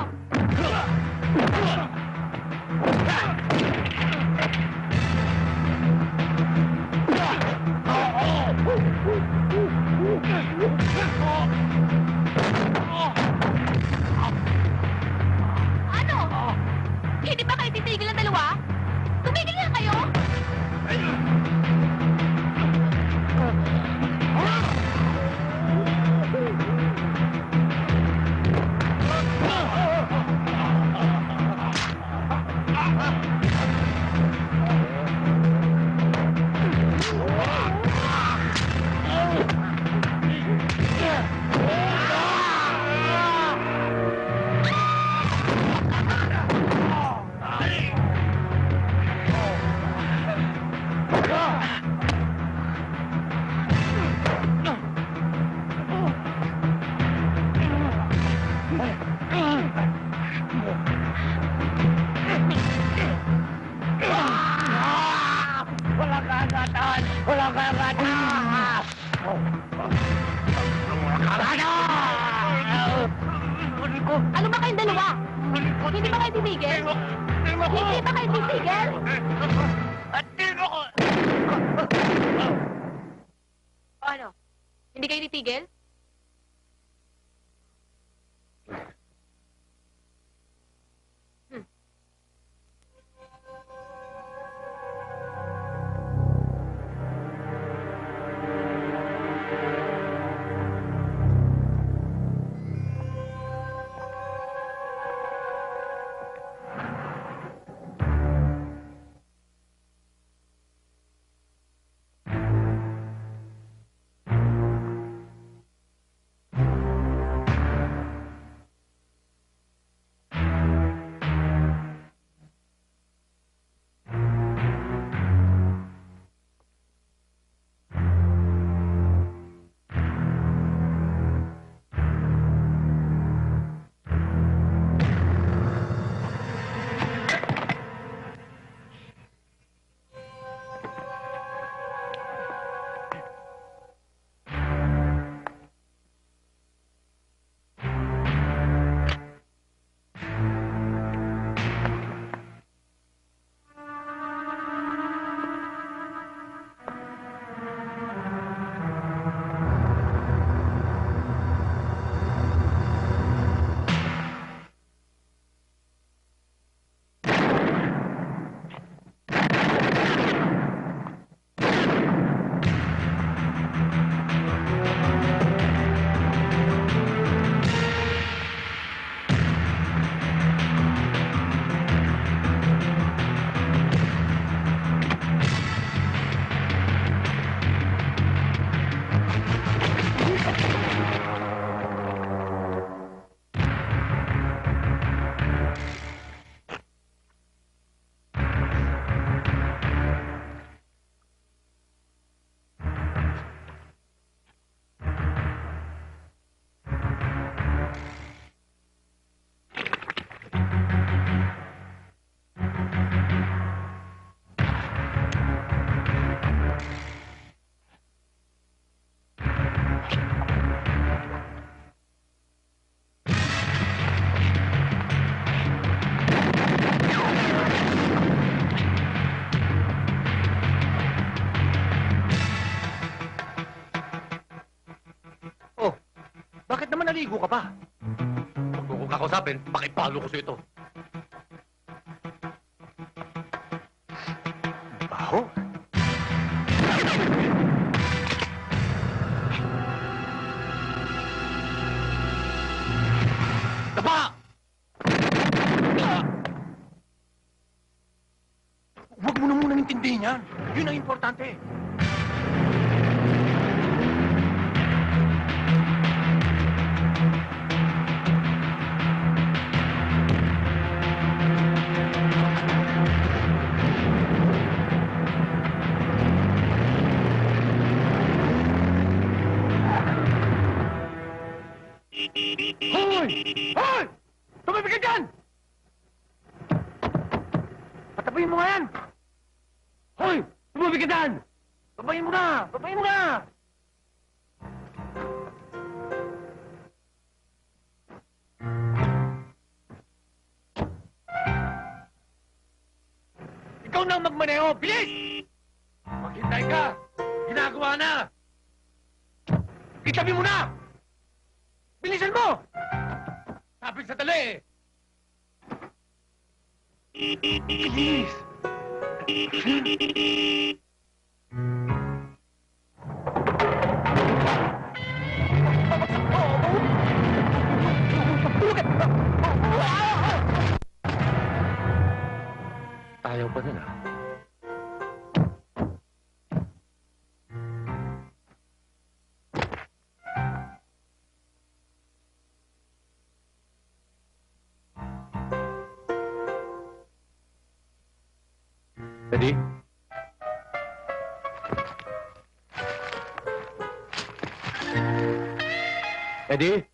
Ano? Hindi ba kayo titigil ang dalawa? Tumigil nga kayo! Ano ba kayong dalawa? Hindi ba kayo titigil? Hindi ba kayo titigil? O ano? Hindi kayo titigil? Naliligo ka pa. Huwag mo kong kakausapin, pakipalo ko sa ito. Baho. Daba! Huwag mo na munang intindihin yan. Yun ang importante. Hoy! Hoy! Tumibig ka dyan! Patabayin mo nga yan! Hoy! Tumibig ka dyan! Babayin mo na! Babayin mo na! Ikaw na ang magmaneho! Bilis! Maghintay ka! Ginagawa na! Itabi mo na! Bilisan mo! Sabi sa dali eh! Bilis! Ayaw pa nila. Eddie? Eddie?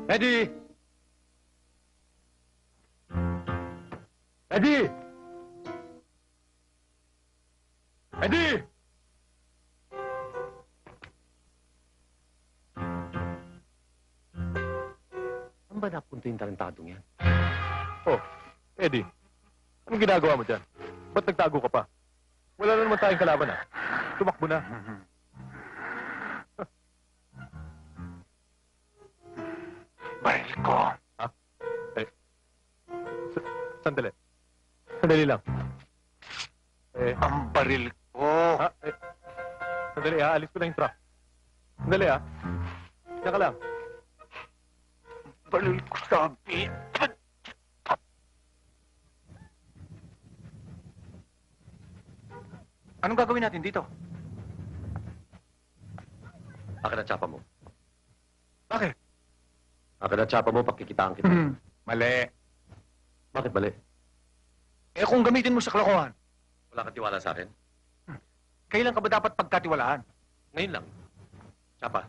Eddie? Eddie? Eddie? Saan ba napunta yung talentadong yan? Oh, Eddie. Anong ginagawa mo dyan? Ba't nagtago ka pa? Wala na naman tayong kalaban, ah. Tumakbo na. Baril ko. Sandali. Sandali lang. Ang baril ko. Sandali, alis ko na yung truck. Sandali, Diyan ka lang. Baril ko sabi. Anong gagawin natin dito? Akin ang tsapa mo. Bakit? Akin ang tsapa mo, pakikitaan kita. Mali. Bakit bali? Eh kung gamitin mo sa kalokohan, Wala kang tiwala sa akin? kailan ka ba dapat pagkatiwalaan? Ngayon lang. Tsapa.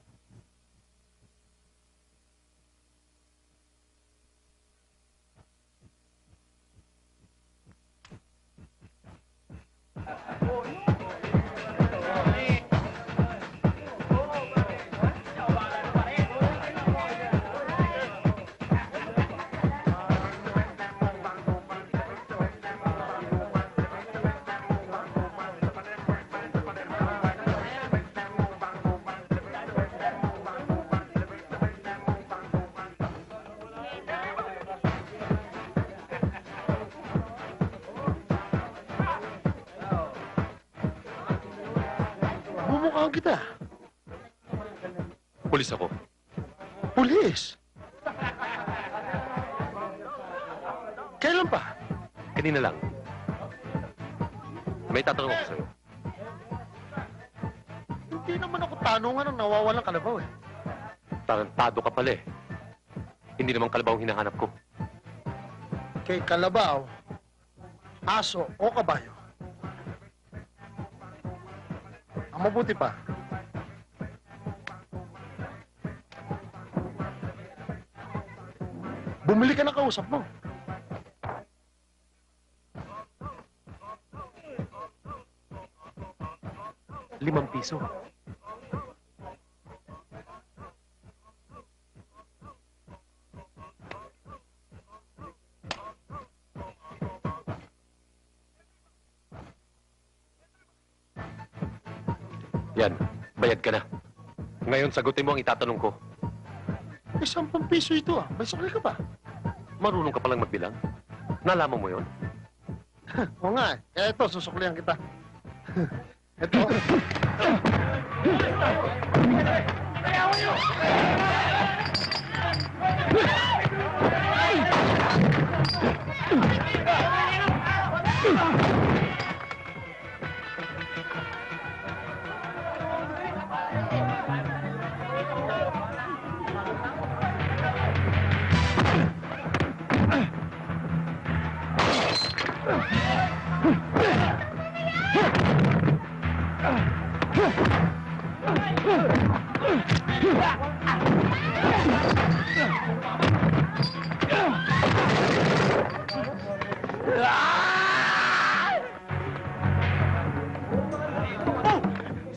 Bumukhaan kita. Pulis ako. Pulis. Kailan pa? Kanina lang. May tatanong ako sa'yo. Hindi naman ako tanungan ng nawawalang kalabaw eh. Tarantado ka pala eh. Hindi naman kalabaw ang hinahanap ko. Kay kalabaw, aso o kabayo. Ang mabuti pa, bumili ka ng kausap mo. ₱5. Yan, bayad ka na. Ngayon, sagutin mo ang itatanong ko. Eh, 10 piso ito ah. May sukli ka pa. Marunong ka palang magbilang? Nalaman mo yon? Oo nga eh. Kaya ito, susuklihan kita. Ito.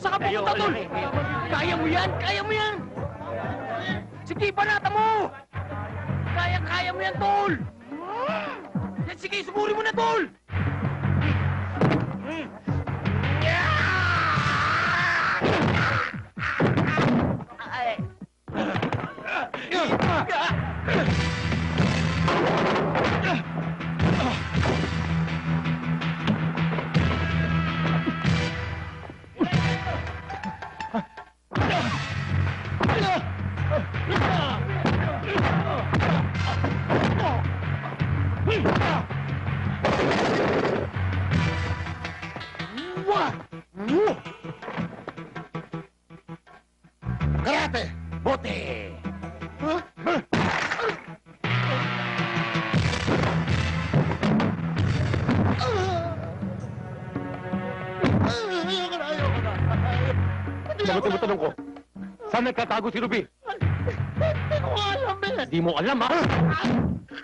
Saan ka pupunta, Tol? Kaya mo yan! Kaya mo yan! Sige, banata mo! Kaya mo yan, Tol! Yan, sige, sumuri mo na, Tol! Karate! Bote! Sagutin mo tanong ko. Saan nagtatago si Ruby? Hindi ko alam eh. Di mo alam, ha?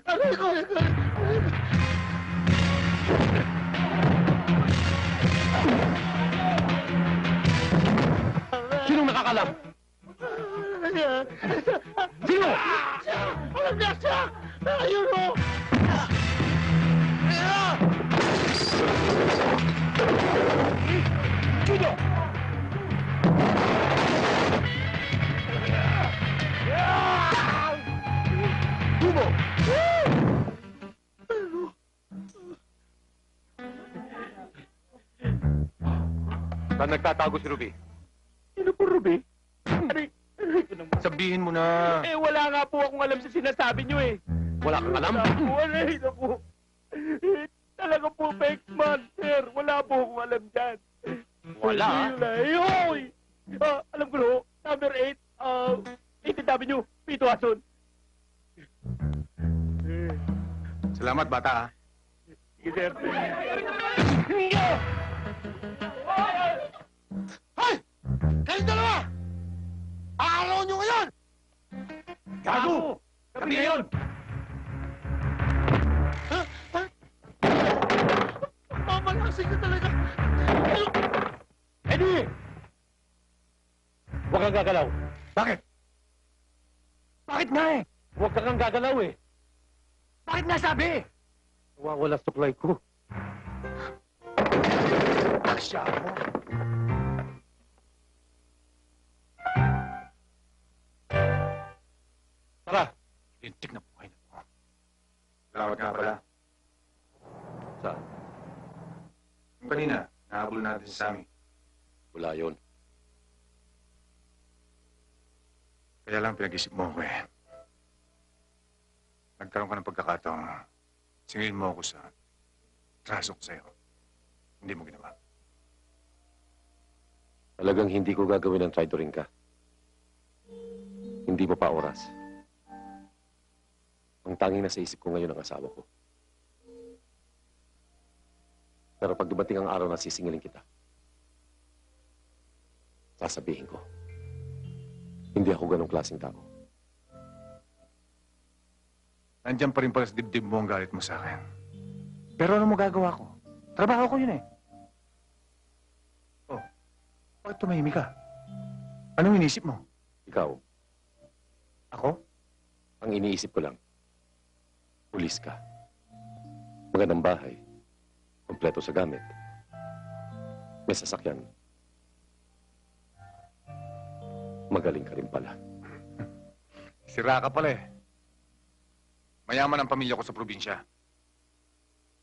Aray ko. Sinong nakakalam? Sino? Alam niya siya! Ayun o! Judo! Sumo! Saan nagtatago si Ruby? Sino po, Ruby? Sabihin mo na. Eh, wala nga po akong alam sa sinasabi niyo eh. Wala kang alam? Wala po. Talaga po, fake man, sir. Wala po akong alam dyan. Wala, ha? Hoy! Alam ko no, number 8, 18 Avenue, Pito Ason. Salamat, bata ah. Sige, sir. Hoy! Kayong dalawa! Aaraw nyo ngayon! Gago! Kami ngayon! Mamalasing ka talaga! Eddie! Huwag kang gagalaw. Bakit? Bakit nga eh? Huwag kang gagalaw eh. Bakit nga sabi? Nawawala supply ko. Tasya mo. Tara! Lintik na buhay na po. Salamat nga pala. Saan? Yung kanina, nahabol natin si Sammy. Wala yun. Kaya lang pinag-isip mo ako eh. Nagkaroon ka ng pagkakataong singilin mo ako sa traso ko sa'yo. Hindi mo ginawa. Talagang hindi ko gagawin ang tridoring ka. Hindi mo pa oras. Ang tanging nasa isip ko ngayon ang asawa ko. Pero pag dumating ang araw na sisingilin kita, sasabihin ko, hindi ako ganong klaseng tao. Nandiyan pa rin pala sa dibdib mo ang galit mo sa akin. Pero ano mo gagawa ko? Trabaho ko yun eh. Oh, bakit tumahimik ka? Anong inisip mo? Ikaw, Ako? ang iniisip ko lang, pulis ka. Magandang bahay. Kompleto sa gamit. May sasakyan. Magaling ka rin pala. Sira ka pala eh. Mayaman ang pamilya ko sa probinsya.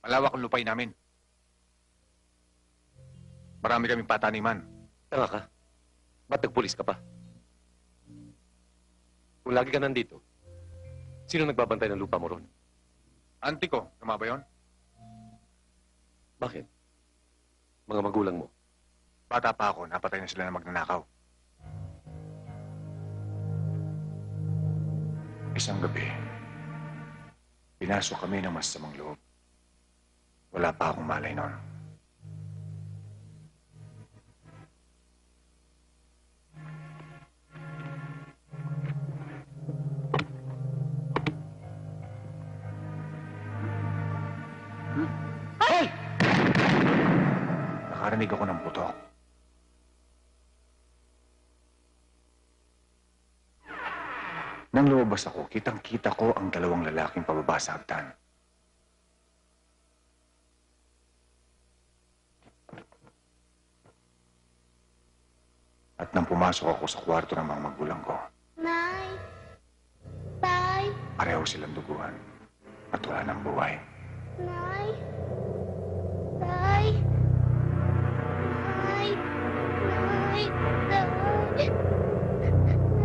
Malawak ang lupay namin. Marami kaming pataniman. Tanga ka. Ba't nagpulis ka pa? Kung lagi ka nandito, sino nagbabantay ng lupa mo ron? Auntie ko, tama ba yun? Bakit? Mga magulang mo. Bata pa ako, napatay na sila ng magnanakaw. Isang gabi, pinasok kami ng masamang loob. Wala pa akong malay noon. Hoy! Nakarinig ako ng putok. Nang lumabas ako, kitang-kita ko ang dalawang lalaking pababa sa hagdan. At nang pumasok ako sa kwarto ng mga magulang ko, Nay! Tay! pareho silang duguan at wala ng buhay. Nay! Tay! Nay! Nay! Tay!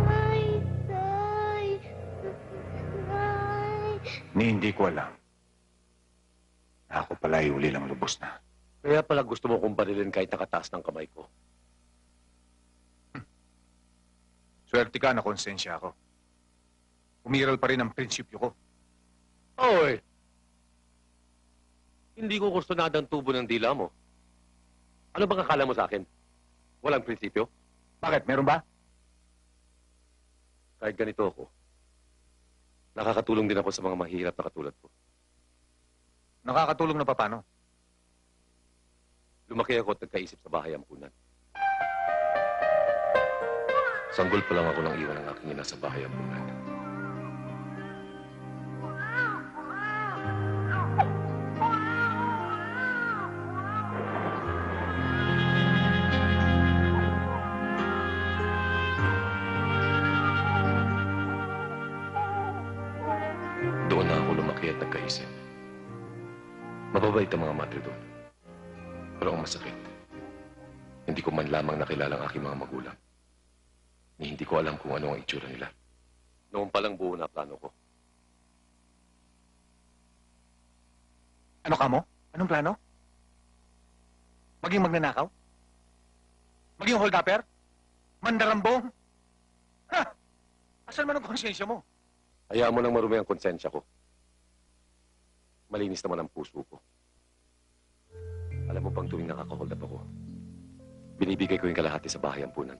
Nay! Tay! Nay! Ni hindi ko alam na ako pala ay uli lang lubos na. Kaya pala gusto mo kong barilin kahit nakataas ng kamay ko. Swerte ka na konsensya ako. Umiral pa rin ang prinsipyo ko. Oy! Hindi ko gusto na ang tubo ng dila mo. Ano bang akala mo sa akin? Walang prinsipyo? Bakit? Meron ba? Kahit ganito ako, nakakatulong din ako sa mga mahirap na katulad ko. Nakakatulong na paano? Lumaki ako at nagkaisip sa bahay ampunan. Sanggol pa lang ako nang iwan ng aking ina sa bahay ampunan. Doon na ako lumaki at nagkaisip. Mababait ang mga madre doon. Pero ang masakit, hindi ko man lamang nakilala ang aking mga magulang. Ni hindi ko alam kung ano ang itsura nila. Noon palang buo na plano ko. Ano ka mo? Anong plano? Maging magnanakaw? Maging hold-upper? Mandarambong? Ha! Asan man ang konsensya mo? Hayaan mo nang marumi ang konsensya ko. Malinis naman ang puso ko. Alam mo bang tuwing nakaka-hold up ako, binibigay ko yung kalahati sa bahay ampunan.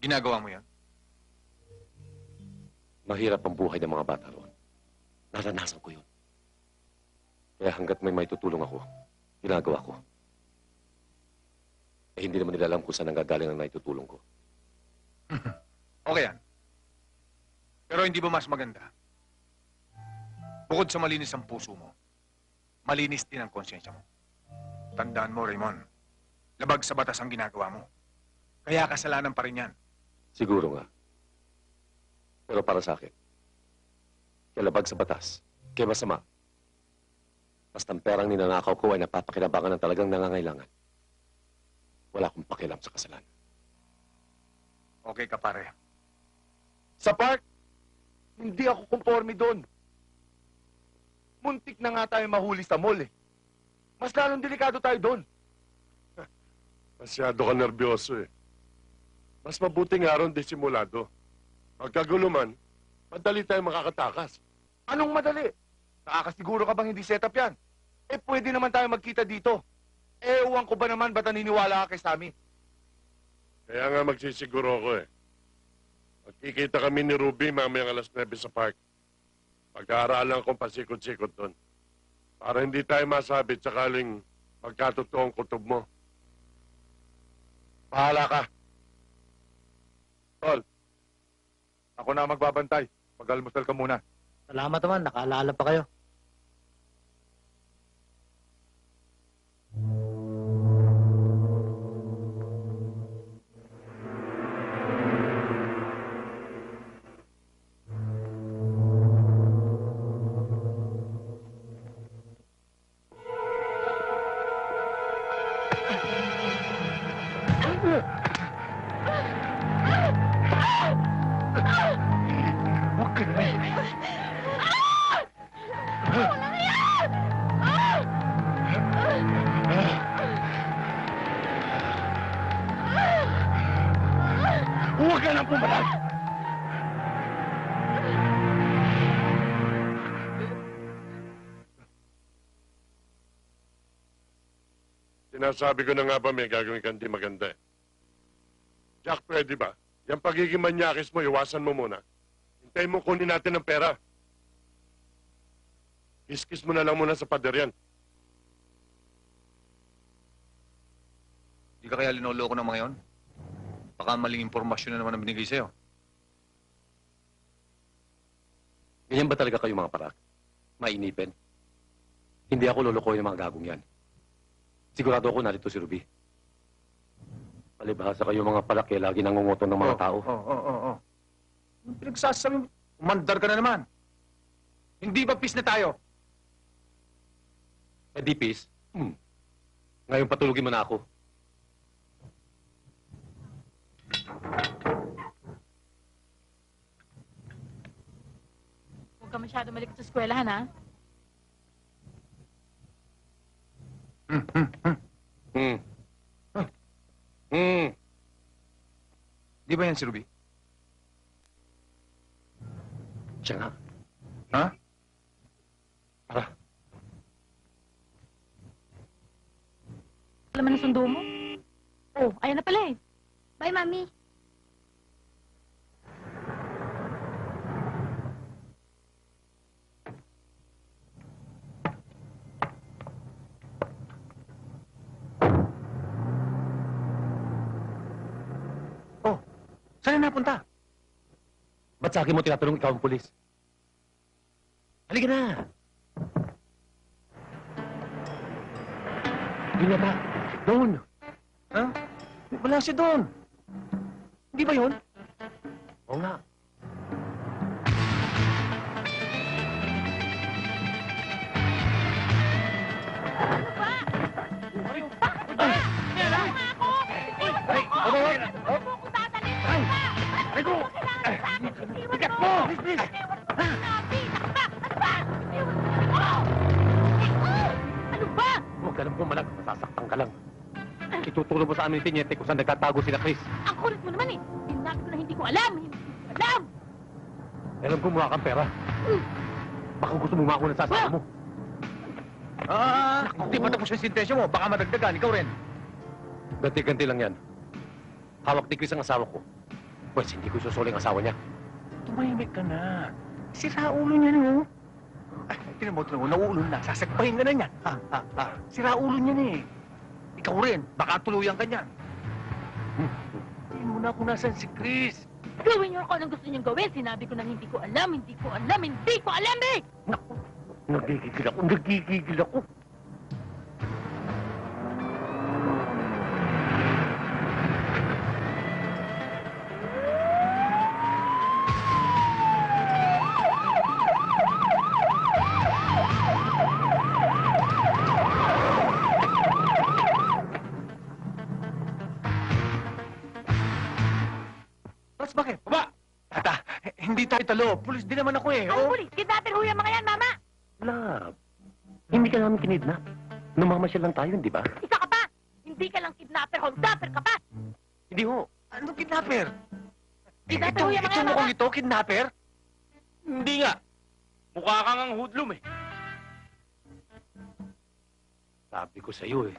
Ginagawa mo yan? Mahirap ang buhay ng mga bata roon. Naranasan ko yun. Kaya hanggat may maitutulong ako, ginagawa ko. Eh, hindi naman nila alam kung saan nanggagaling ang naitutulong ko. Okay yan. Pero hindi ba mas maganda? Bukod sa malinis ang puso mo, malinis din ang konsensya mo. Tandaan mo, Raymond, labag sa batas ang ginagawa mo. Kaya kasalanan pa rin yan. Siguro nga. Pero para sa akin, kalabag sa batas, kaya masama. Basta ang perang ninanakaw ko ay napapakinabangan ng talagang nangangailangan. Wala akong pakialam sa kasalanan. Okay ka, pare. Sa park, hindi ako konforme doon. Muntik na nga tayo mahuli sa mall eh. Mas lalong delikado tayo doon. Masyado ka nervyoso eh. Mas mabuti nga ron disimulado. Pagkagulo man, madali tayo makakatakas. Anong madali? Nakakasiguro ka bang hindi setup yan? Eh, pwede naman tayo magkita dito. Eh, ewan ko ba naman ba't naniniwala ka kay Sammy? Kaya nga magsisiguro ako eh. Magkikita kami ni Ruby mamayang alas 9 sa park. Pag-aaralan kong pasikot-sikot doon. Para hindi tayo masabit sakaling magkatotoo ang kutob mo. Bahala ka. Tol, ako na magbabantay. Mag-almusal ka muna. Salamat naman, nakaalala pa kayo. Huwag ka nang pumalag! Sinasabi ko na nga ba may gagawin kang di maganda eh. Jack, pwede ba? Yung pagiging manyakis mo, iwasan mo muna. Hintayin mo kunin natin ang pera. Kiskis mo na lang muna sa pader yan. Di ka kaya linoloko ng mga yon? Baka maling impormasyon na naman ang binigay sa'yo. Ganyan ba talaga kayo mga parak? Mainipin? Hindi ako lulukoy ng mga gagong yan. Sigurado ako narito si Ruby. Palibhasa kayo mga palaki, lagi nangunguto ng mga tao. Oo. Yung pinagsasabi mo, umandar ka na naman. Hindi ba peace na tayo? Eh di, Pis. Ngayon patulugin mo na ako. Huwag ka masyado malikot sa eskwelahan, ha? Di ba yan si Ruby? Siya nga. Ha? Para. Alam mo na sundo mo? Oh, ayan na pala eh. Bye, Mami. Saan na napunta? Ba't sa akin mo tinatanong ikaw ang pulis? Halika na! Yun yata. Doon! Ha? Wala siya doon. Hindi ba yun? Oo nga. Huwag ka nang pumalag. Masasaktan ka lang. Itutulong mo sa amin tinyete kung saan nagtatago sila Chris. Ang kulit mo naman eh. Sinabi ko na hindi ko alam. Hindi ko alam. Alam ko mukha kang pera. Baka gusto mo mako ng sasama mo. Hindi pa tapos yung sintensya mo. Baka madagdagan. Ikaw rin. Ganti-ganti lang yan. Hawak ni Chris ang asawa ko. Pwes, hindi ko susuling ang asawa niya. Tumahimik ka na. Sira ulo niya, no? Ay, tinan mo, nauulo na. Sasagpahin ka na niyan. Sira ulo niya eh. Ikaw rin. Baka tuluyan ka niyan. Tingin mo na kung nasan si Chris. Gawin niyo ako anong gusto niyong gawin. Sinabi ko na hindi ko alam, hindi ko alam, hindi ko alam eh! Naku, nagigigil ako. Bakit? Baba! Tata, hindi tayo talo. Pulis din naman ako eh. Ano pulis? Kidnapper ho yung mga yan, mama! Love, hindi ka namin kinidnap. Numamasyal lang tayo, di ba? Isa ka pa! Hindi ka lang kidnapper, holdapper ka pa! Hindi ho. Anong kidnapper? Kidnapper ho yung mga yan, Ito mama! mukhang ito, kidnapper? Hindi nga. Mukha kang ang hoodlum eh. Sabi ko sa'yo eh.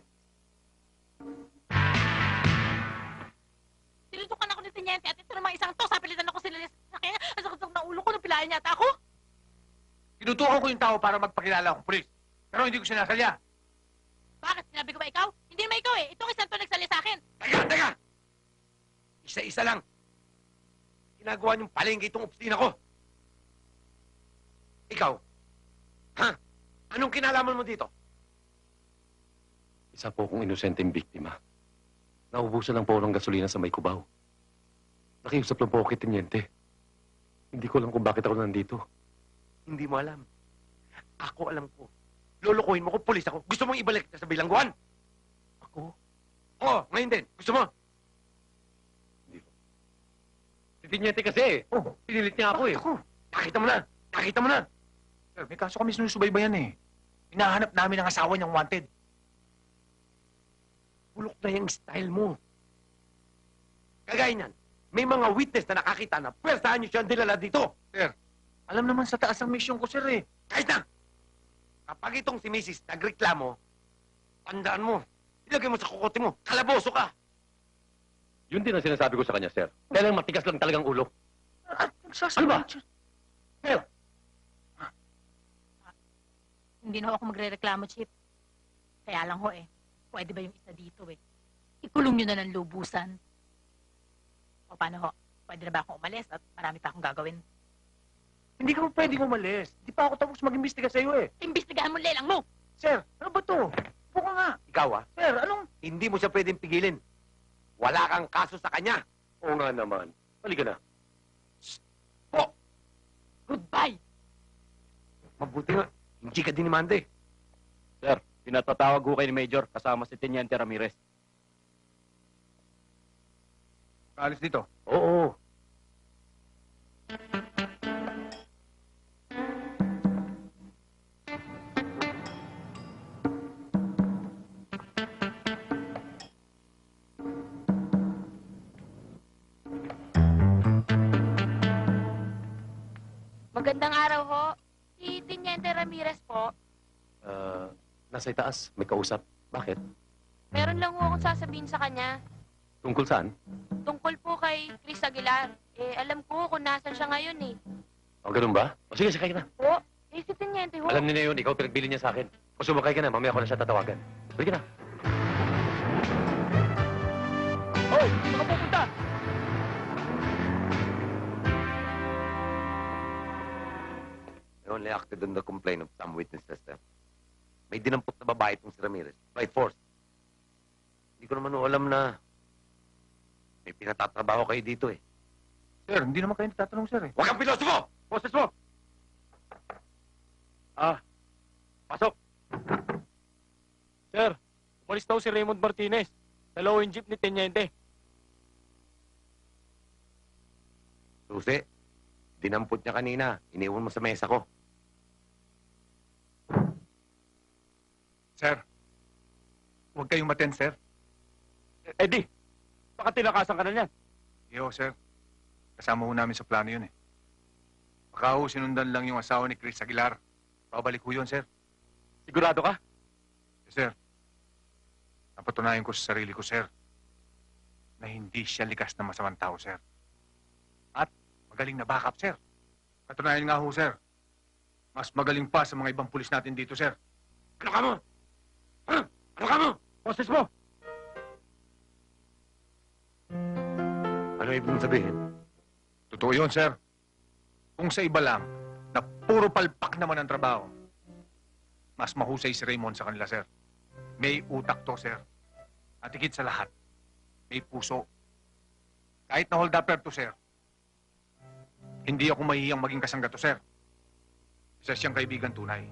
Sinutukan ako ni Teniente at ito namang isang to, sapilitan ako sila sa akin. Ang sakit na ulo ko, napilayan yata ako. Tinutukan ko yung tao para magpakilala akong pulis. Pero hindi ko sinasalya. Bakit? Sinabi ko ba ikaw? Hindi naman ikaw eh. Itong isang to nagsali sa akin. Teka! Isa-isa lang. Ginagawa niyong palengke itong opisina ko. Ikaw? Ha? Anong kinalaman mo dito? Isa po akong inosenteng biktima. Naubusan lang po ako ng gasolina sa may kubaw. Nakiusap lang po ako kay Teniente. Hindi ko alam kung bakit ako nandito. Hindi mo alam. Ako alam ko. Lolokohin mo ko, pulis ako. Gusto mong ibalik kita sa bilangguan? Ako? Oo, ngayon din. Gusto mo? Hindi po. Si Teniente kasi eh. Oh, Pinilit niya ako eh. ako. Nakita mo na! Nakita mo na! Sir, may kaso kami sinusubaybayan eh. Hinahanap namin ang asawa niyang wanted. Bulok na yung style mo. Kagaya niyan, May mga witness na nakakita na pwersahan niyo siyang dinala dito. Sir, alam naman sa taas ang mission ko, sir eh. Kahit na! Kapag itong si Mrs. nagreklamo, tandaan mo, ilagay mo sa kukote mo, kalaboso ka! Yun din ang sinasabi ko sa kanya, sir. Kaya lang matigas lang talagang ulo. Ano ba? Sir, Hindi na ho ako magre-reklamo, Chip. Kaya lang ho eh. Pwede ba yung isa dito eh? Ikulong nyo na ng lubusan. O paano ho? Pwede na ba akong umalis at marami pa akong gagawin? Hindi ka mo pwedeng umalis. Di pa ako tapos mag-imbestiga sa'yo eh. Imbestigahan mo lelang mo! Sir, ano ba to? Buka nga. ikaw Sir, anong... hindi mo siya pwedeng pigilin. Wala kang kaso sa kanya. Oo nga naman. Halika na. Goodbye! Mabuti nga, hindi ka dinimanda eh. Sir, pinatatawag ko kay ni Major kasama si Teniente Ramirez. Alis dito. Oo. Magandang araw ho. Si Teniente Ramirez po. Nasa itaas. May kausap. Bakit? Meron lang ho akong sasabihin sa kanya. Tungkol saan? Tungkol po kay Chris Aguilar. Alam ko kung nasan siya ngayon eh. O, ganun ba? O, sige, sakay ka na. Po? Si Teniente ho. Alam niya na yun. Ikaw pinagbili niya sa akin. O, sumakay ka na. Mamaya ko na siya tatawagan. Sige na. Hoy! Saan ka pupunta? I only acted on the complaint of some witnesses, sir. May dinampot na babae itong si Ramirez. By force. Hindi ko naman alam na may pinatatrabaho kayo dito eh. Sir, hindi naman kayo natatanong, sir eh. Huwag kang piloso mo! Boses mo! Pasok. Sir, umalis daw si Raymond Martinez. Dalawa yung jeep ni Teniente. Susi, dinampot niya kanina. Iniwan mo sa mesa ko. Sir, huwag kayong maten, sir. Eddie, baka tinakasan ka na niyan. Iyo, sir. Kasama ho namin sa plano yun eh. Baka ho sinundan lang yung asawa ni Chris Aguilar. Pabalik ho yun, sir. Sigurado ka? Yes, sir. Napatunayan ko sa sarili ko, sir, na hindi siya likas na masamang tao, sir. At magaling na backup, sir. Patunayan nga ho, sir. Mas magaling pa sa mga ibang pulis natin dito, sir. Ano ka mo? Ha? Ano ka mo? Boses mo! Ano ibig mong sabihin? Totoo yun, sir. Kung sa iba lang, na puro palpak naman ang trabaho, mas mahusay si Raymond sa kanila, sir. May utak to, sir. At higit sa lahat, may puso. Kahit na hold upper to, sir, hindi ako mahihiyang maging kasangga to, sir. Isa siyang kaibigan tunay.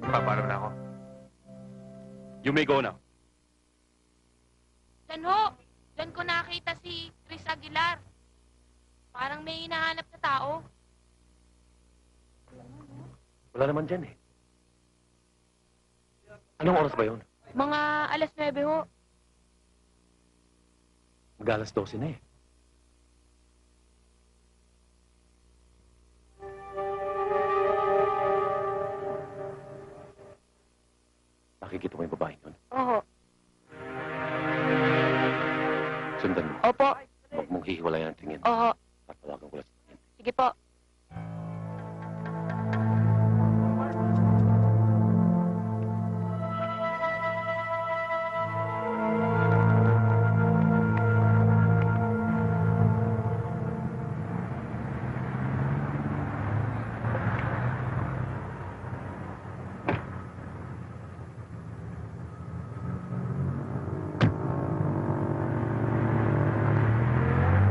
Papaalam na ako. You may go now. Diyan ho. Diyan ko nakita si Chris Aguilar. Parang may hinahanap na tao. Wala naman dyan eh. Anong oras ba yun? Mga alas 9 ho. Mag-alas 12 na eh. Nakikita mo yung babae yun? Oo. Sundan mo. Opo. Huwag mong hihiwalayan ang tingin. Oo. Tatawagan ko lang sa tingin. Sige po.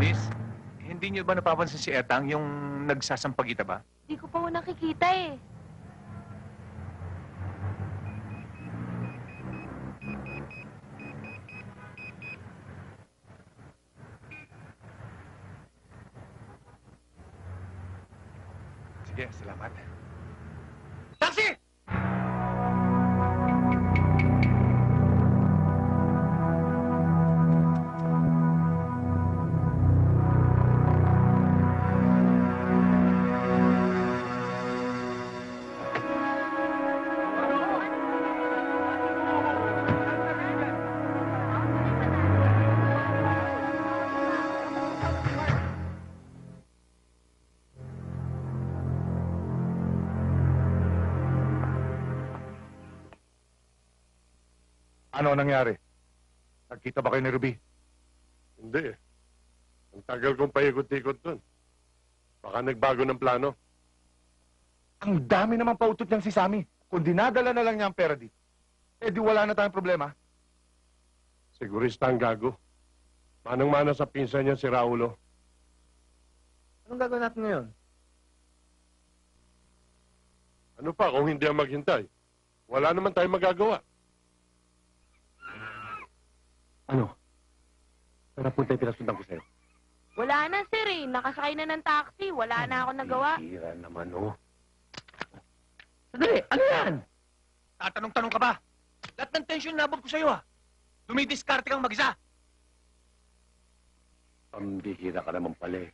Miss, hindi niyo ba napapansin si Etang, yung nagsasampagita ba? Di ko pa ho nakikita eh. Sige, salamat. Taxi! Ano ang nangyari? Nagkita ba kayo ni Ruby? Hindi eh. Ang tagal kong paikot-ikot dun. Baka nagbago ng plano. Ang dami naman pautot niyang si Sammy. Kung dinadala na lang niya ang pera dito, eh di wala na tayong problema. Sigurista ang gago. Manang-mana sa pinsan niya si Raulo. Anong gagawin natin ngayon? Ano pa kung hindi ang maghintay? Wala naman tayong magagawa. Ano? Para punta yung pinasundan ko sa'yo. Wala na, sir eh. Nakasakay na ng taxi. Wala na ako nagawa. Hira naman, oh. Sandali, ano yan? Tatanong-tanong ka ba? Lahat ng tensyon nabot ko sa'yo, Dumidiskarte kang mag-isa. Pambihira ka naman pala eh.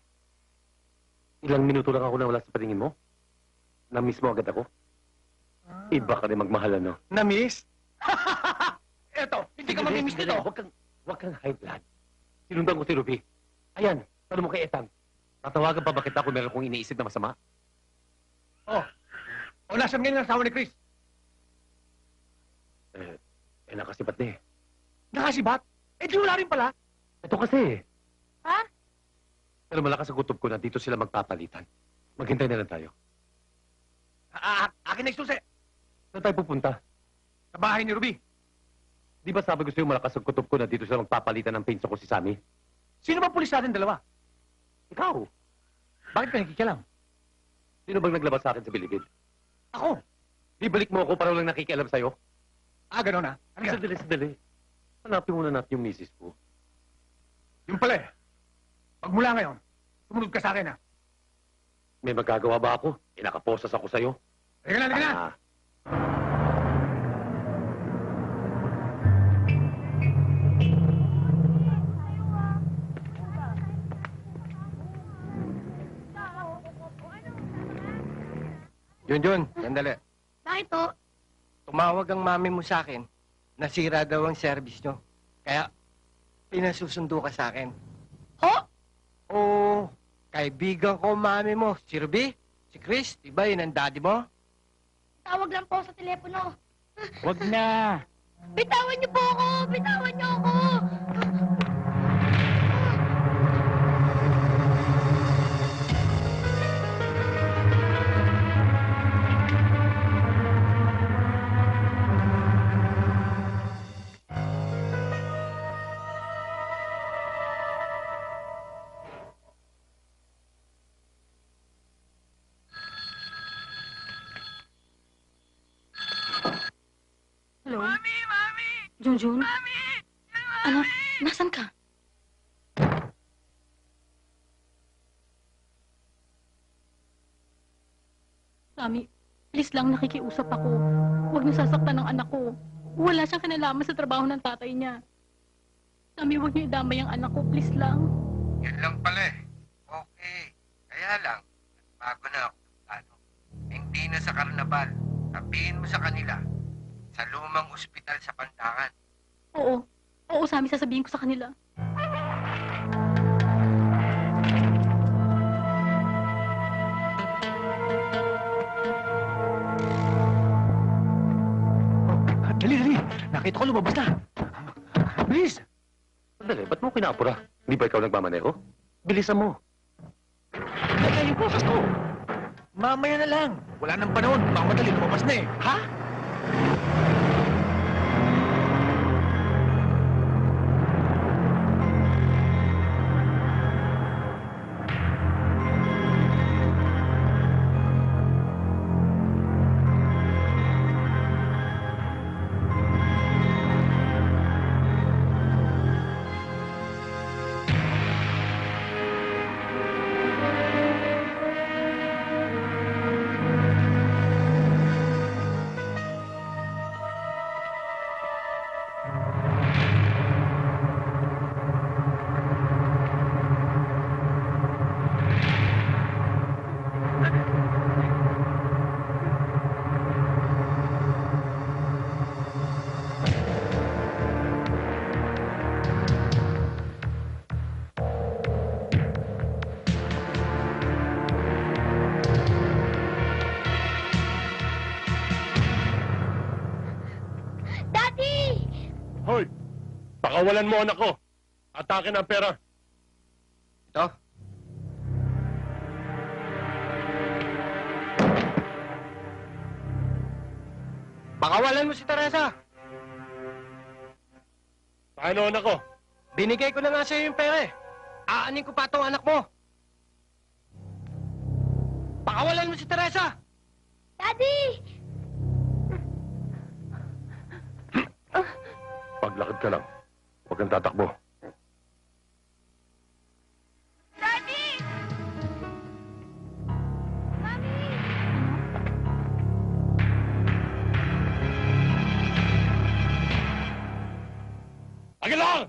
Ilang minuto lang ako nawala sa paningin mo? Na-miss mo agad ako? Iba ka rin magmahal, ano? Na-miss? Eto, hindi ka mamimiss nito. Huwag kang high blood. Sinundan ko si Ruby. Ayan, tanong mo kay Ethan. Tatawagan pa ba kita kung meron kong iniisip na masama? Oh. O, nasan ngayon ang asawa ni Chris? Nakasibat na eh. Nakasibat? Eh, di wala rin pala. Ito kasi. Ha? Pero malakas ang kutob ko na dito sila magpapalitan. Maghintay na lang tayo. Akin na isusi. Saan tayo pupunta? Sa bahay ni Ruby. Di ba sabi ko sa'yo malakas ang kutob ko na dito sila magpapalitan ng pinsa ko si Sammy? Sino ba pulis natin dalawa? Ikaw. Bakit ka nakikialam? Sino bang naglabas sa akin sa bilibid? Ako. Ibalik mo ako para walang nakikialam sa'yo? Gano'n na. Ano ka? Sandali. Hanapin muna natin yung misis ko. Yung pala Pagmula ngayon, sumunod ka sa akin, May magagawa ba ako? Nakaposas ako sa'yo. Halika na! Junjun, sandali. Bakit to? Tumawag ang mami mo sa akin. Nasira daw ang service nyo. Kaya, pinasusundo ka sa akin. Ho? Oo, kaibigan ko ang mami mo. Si Ruby, si Chris, diba yun ang daddy mo? Tawag lang po sa telepono. Wag na! Bitawan niyo po ako! Bitawan niyo ako! Hello? Mami! Junjun? Mami! Anak, nasan ka? Sami, please lang nakikiusap ako. Huwag niyo sasaktan ng anak ko. Wala siyang kinalaman sa trabaho ng tatay niya. Sami, huwag niyo idamay ang anak ko. Please lang. Yan lang pala eh. Okay. Kaya lang, bago na ako ng plano. Hindi na sa karnabal. Sabihin mo sa kanila, sa lumang ospital sa Pandakan. Oo. Oo, Sami, sasabihin ko sa kanila. Dali! Nakita ko lumabas na. Bilis! Sandali, ba't mo kinapura? Hindi ba ikaw nagmamaneho? Bilisan mo. Teka, yung boses ko! Mamaya na lang. Wala nang panahon. Baka madali lumabas na Ha? Hoy! Pakawalan mo anak ko. Atake ng pera. Ito? Pakawalan mo si Teresa. Paano anak ko? Binigay ko na nga sa'yo yung pera eh. Aanin ko pa tong anak mo. Pakawalan mo si Teresa. Daddy! Paglakad ka lang. Huwag kang tatakbo. Daddy! Mami! Agad lang!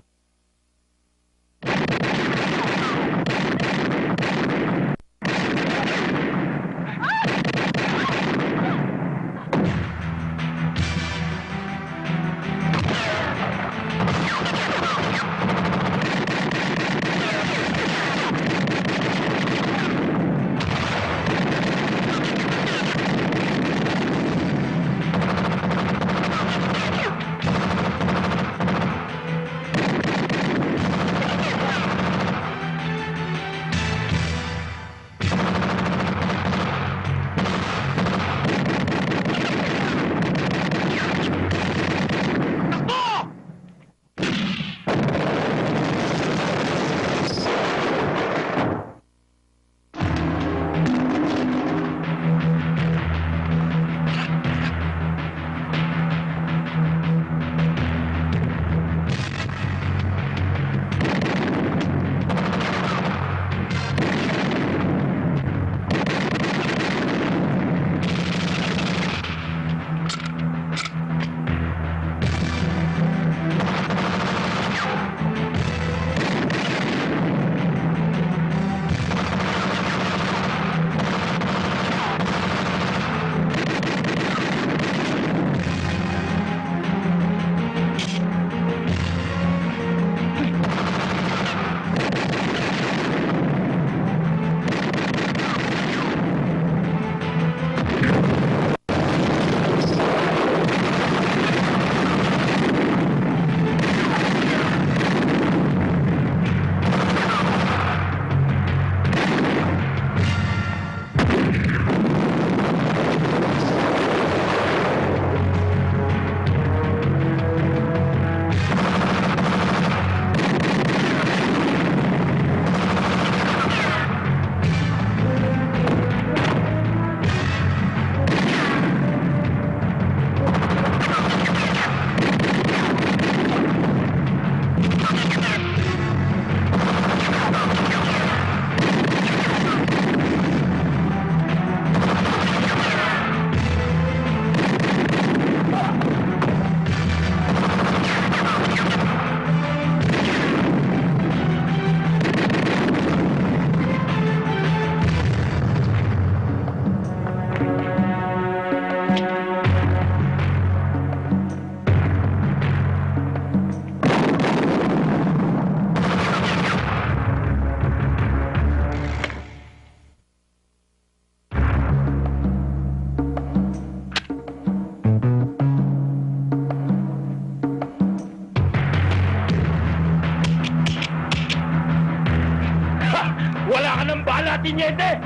Wala ka ng bala, Tinyente!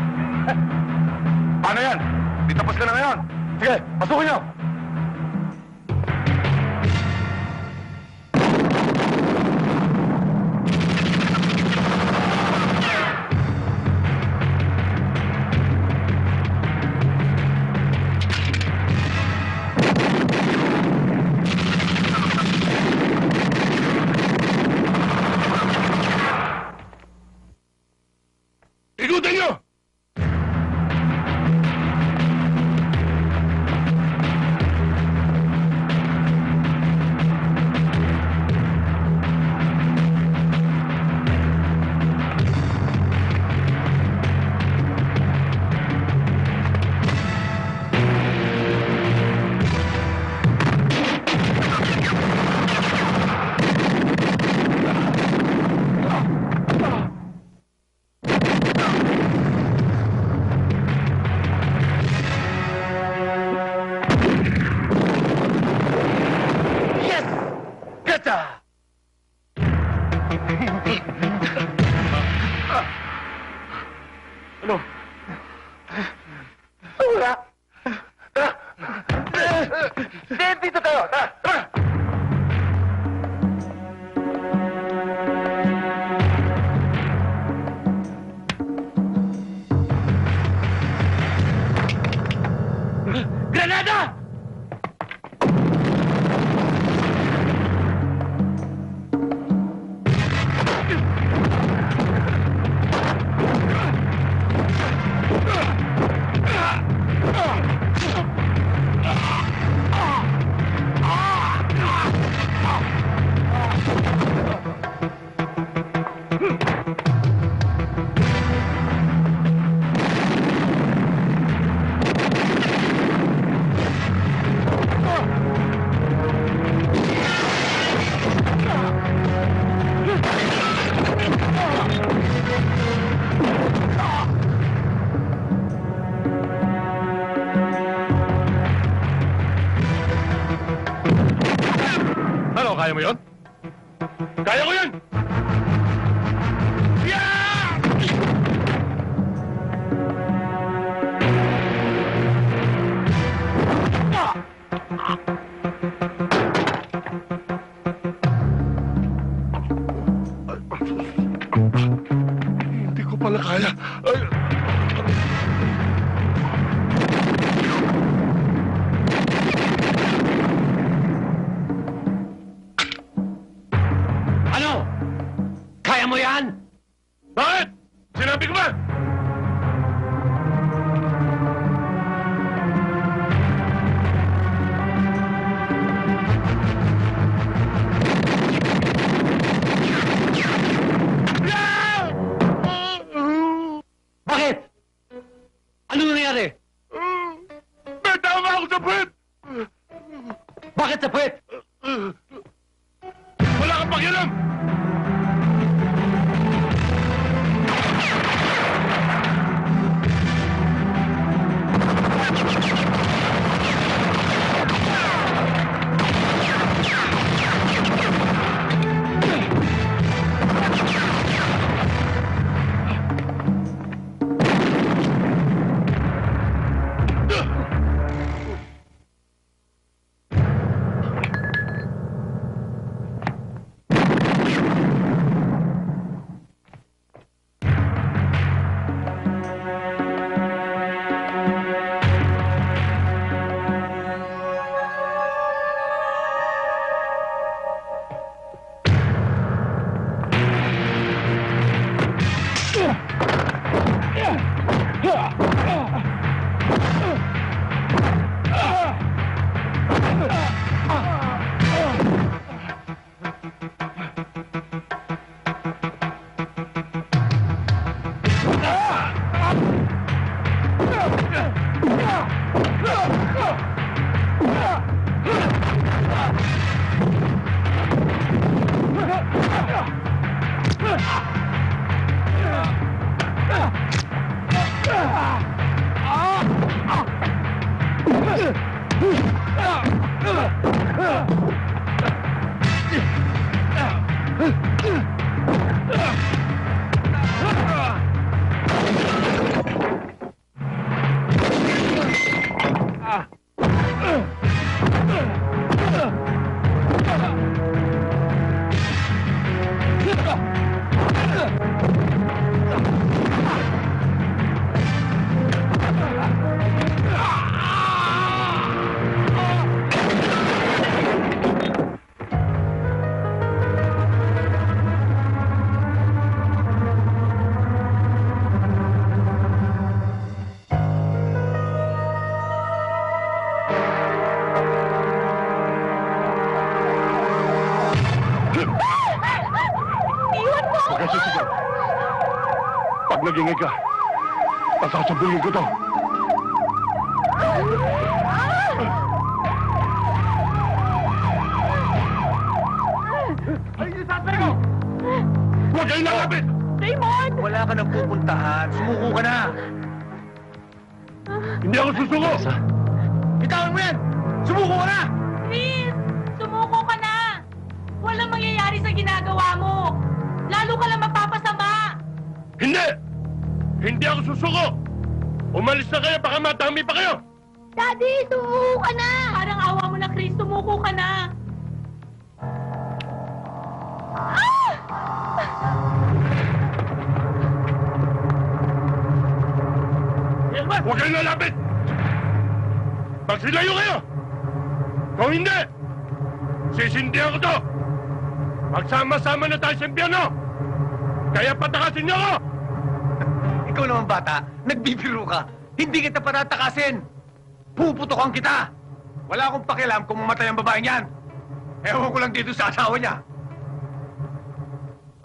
Paano yan? Di tapos ka na ngayon. Sige, pasukin niyo! Ikutin niyo! kaya mo yun? Kaya ko yun! Yeah! Hindi ko pala kaya. Ay. Ano? Kaya mo yan? Bakit? Sinabi ko ba? Bakit? Ano nangyari? May tama ako sa puwet! Bakit sa puwet? Wala kang pakialam! Pag nag-ingay ka, pasasabungin ko to. Ay, sabi ko! Huwag kayong lalapit! Raymond! Wala ka nang pupuntahan. Sumuko ka na. Hindi ako susuko! Bitawan mo yan! Sumuko ka na! Please! Sumuko ka na! Walang mangyayari sa ginagawa mo! Lalo ka lang mapapasama! Hindi! Hindi ako susuko! Umalis na kayo, baka madami pa kayo! Daddy, sumuko ka na! Parang awa mo na, Chris. Sumuko ka na! Huwag kayong lalapit! Magsilayo kayo! Kung hindi, sisindihan ko to! Magsama-sama na tayo sa impyerno! Kaya patakasin niyo ako! Ikaw naman bata, nagbibiro ka. Hindi kita patatakasin. Puputokan kita. Wala akong pakialam kung mamatay ang babaeng yan. Ewan ko lang dito sa asawa niya.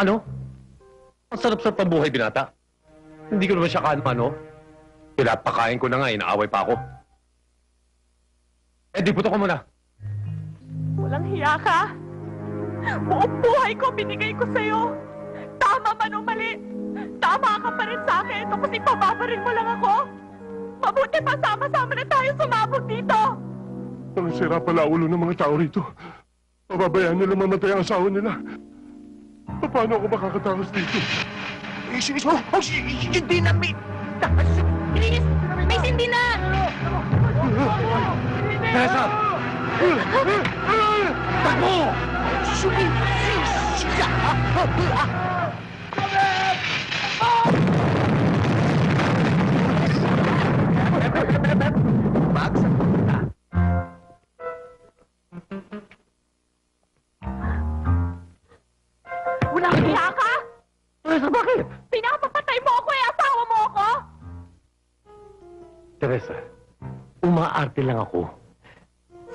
Ano? Ang sarap-sarap ang buhay, binata. Hindi ko naman siya kaano-ano. Pinapakain ko na nga, inaaway pa ako. Eh, di puto ka muna. Walang hiya ka. Buong buhay ko binigay ko sa'yo. Tama man o mali. Tama ka pa rin sa akin. Tapos ipababarin mo lang ako. Mabuti pa sama-sama na tayo sumabog dito. Ang sira pala ulo ng mga tao rito. Pababayaan nila mamatay ang asawa nila. Paano ako makakatakas dito? Isis mo! Hindi na, Miss! Please! Miss, hindi na! Teresa! Takbo! Walang hiya ka? Teresa, bakit? Pinapapatay mo ako eh! Asawa mo ako! Teresa, umaarte lang ako.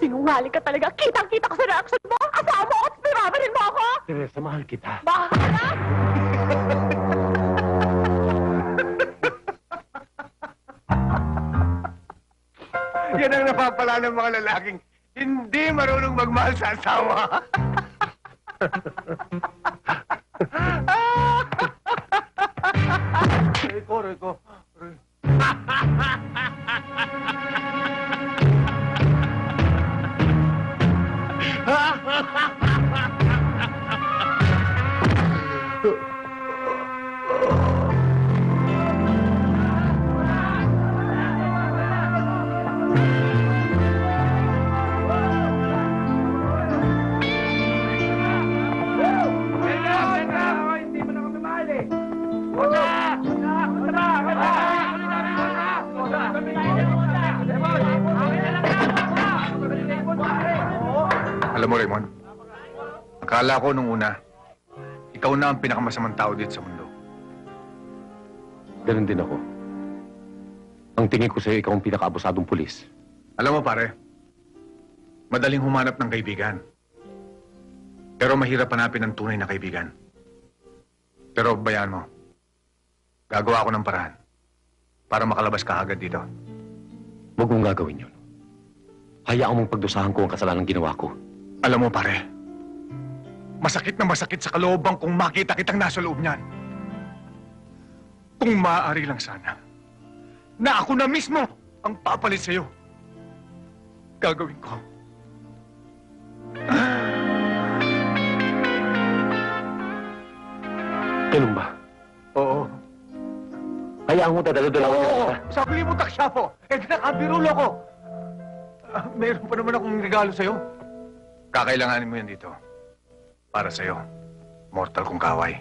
Sinungaling ka talaga. Kitang-kita ko sa reaction mo. Asawa mo ako at binabarin mo ako. Teresa, mahal kita. Bahala! Yan ang napapala ng mga lalaking hindi marunong magmahal sa asawa. Rico. Alam mo, Raymond, akala ko nung una, ikaw na ang pinakamasamang tao dito sa mundo. Ganun din ako. Ang tingin ko sa'yo, ikaw ang pinakaabusadong pulis. Alam mo, pare, madaling humanap ng kaibigan. Pero mahirap hanapin ang tunay na kaibigan. Pero bayaan mo, gagawa ako ng paraan para makalabas ka agad dito. Huwag mong gagawin yun. Hayaan mong pagdusahan ko ang kasalanan ginawa ko. Alam mo, pare, masakit na masakit sa kalooban kung makita kitang nasa loob niyan. Kung maaari lang sana, na ako na mismo ang papalit sa'yo. Gagawin ko. Ganun ba? Oo. Hayaan mo dadalo-dalawa Oo, ka. sabi mo taksyapo. Eh, nakabirulo ko. Mayroon pa naman akong regalo sa'yo. Kakailanganin mo yan dito. Para sa'yo. Mortal kong kaway.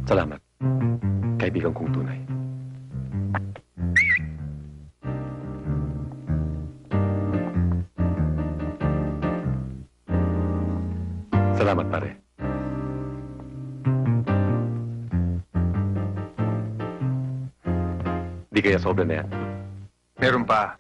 Salamat. Kaibigan kong tunay. Salamat, pare. Di kaya sobra na yan. Meron pa.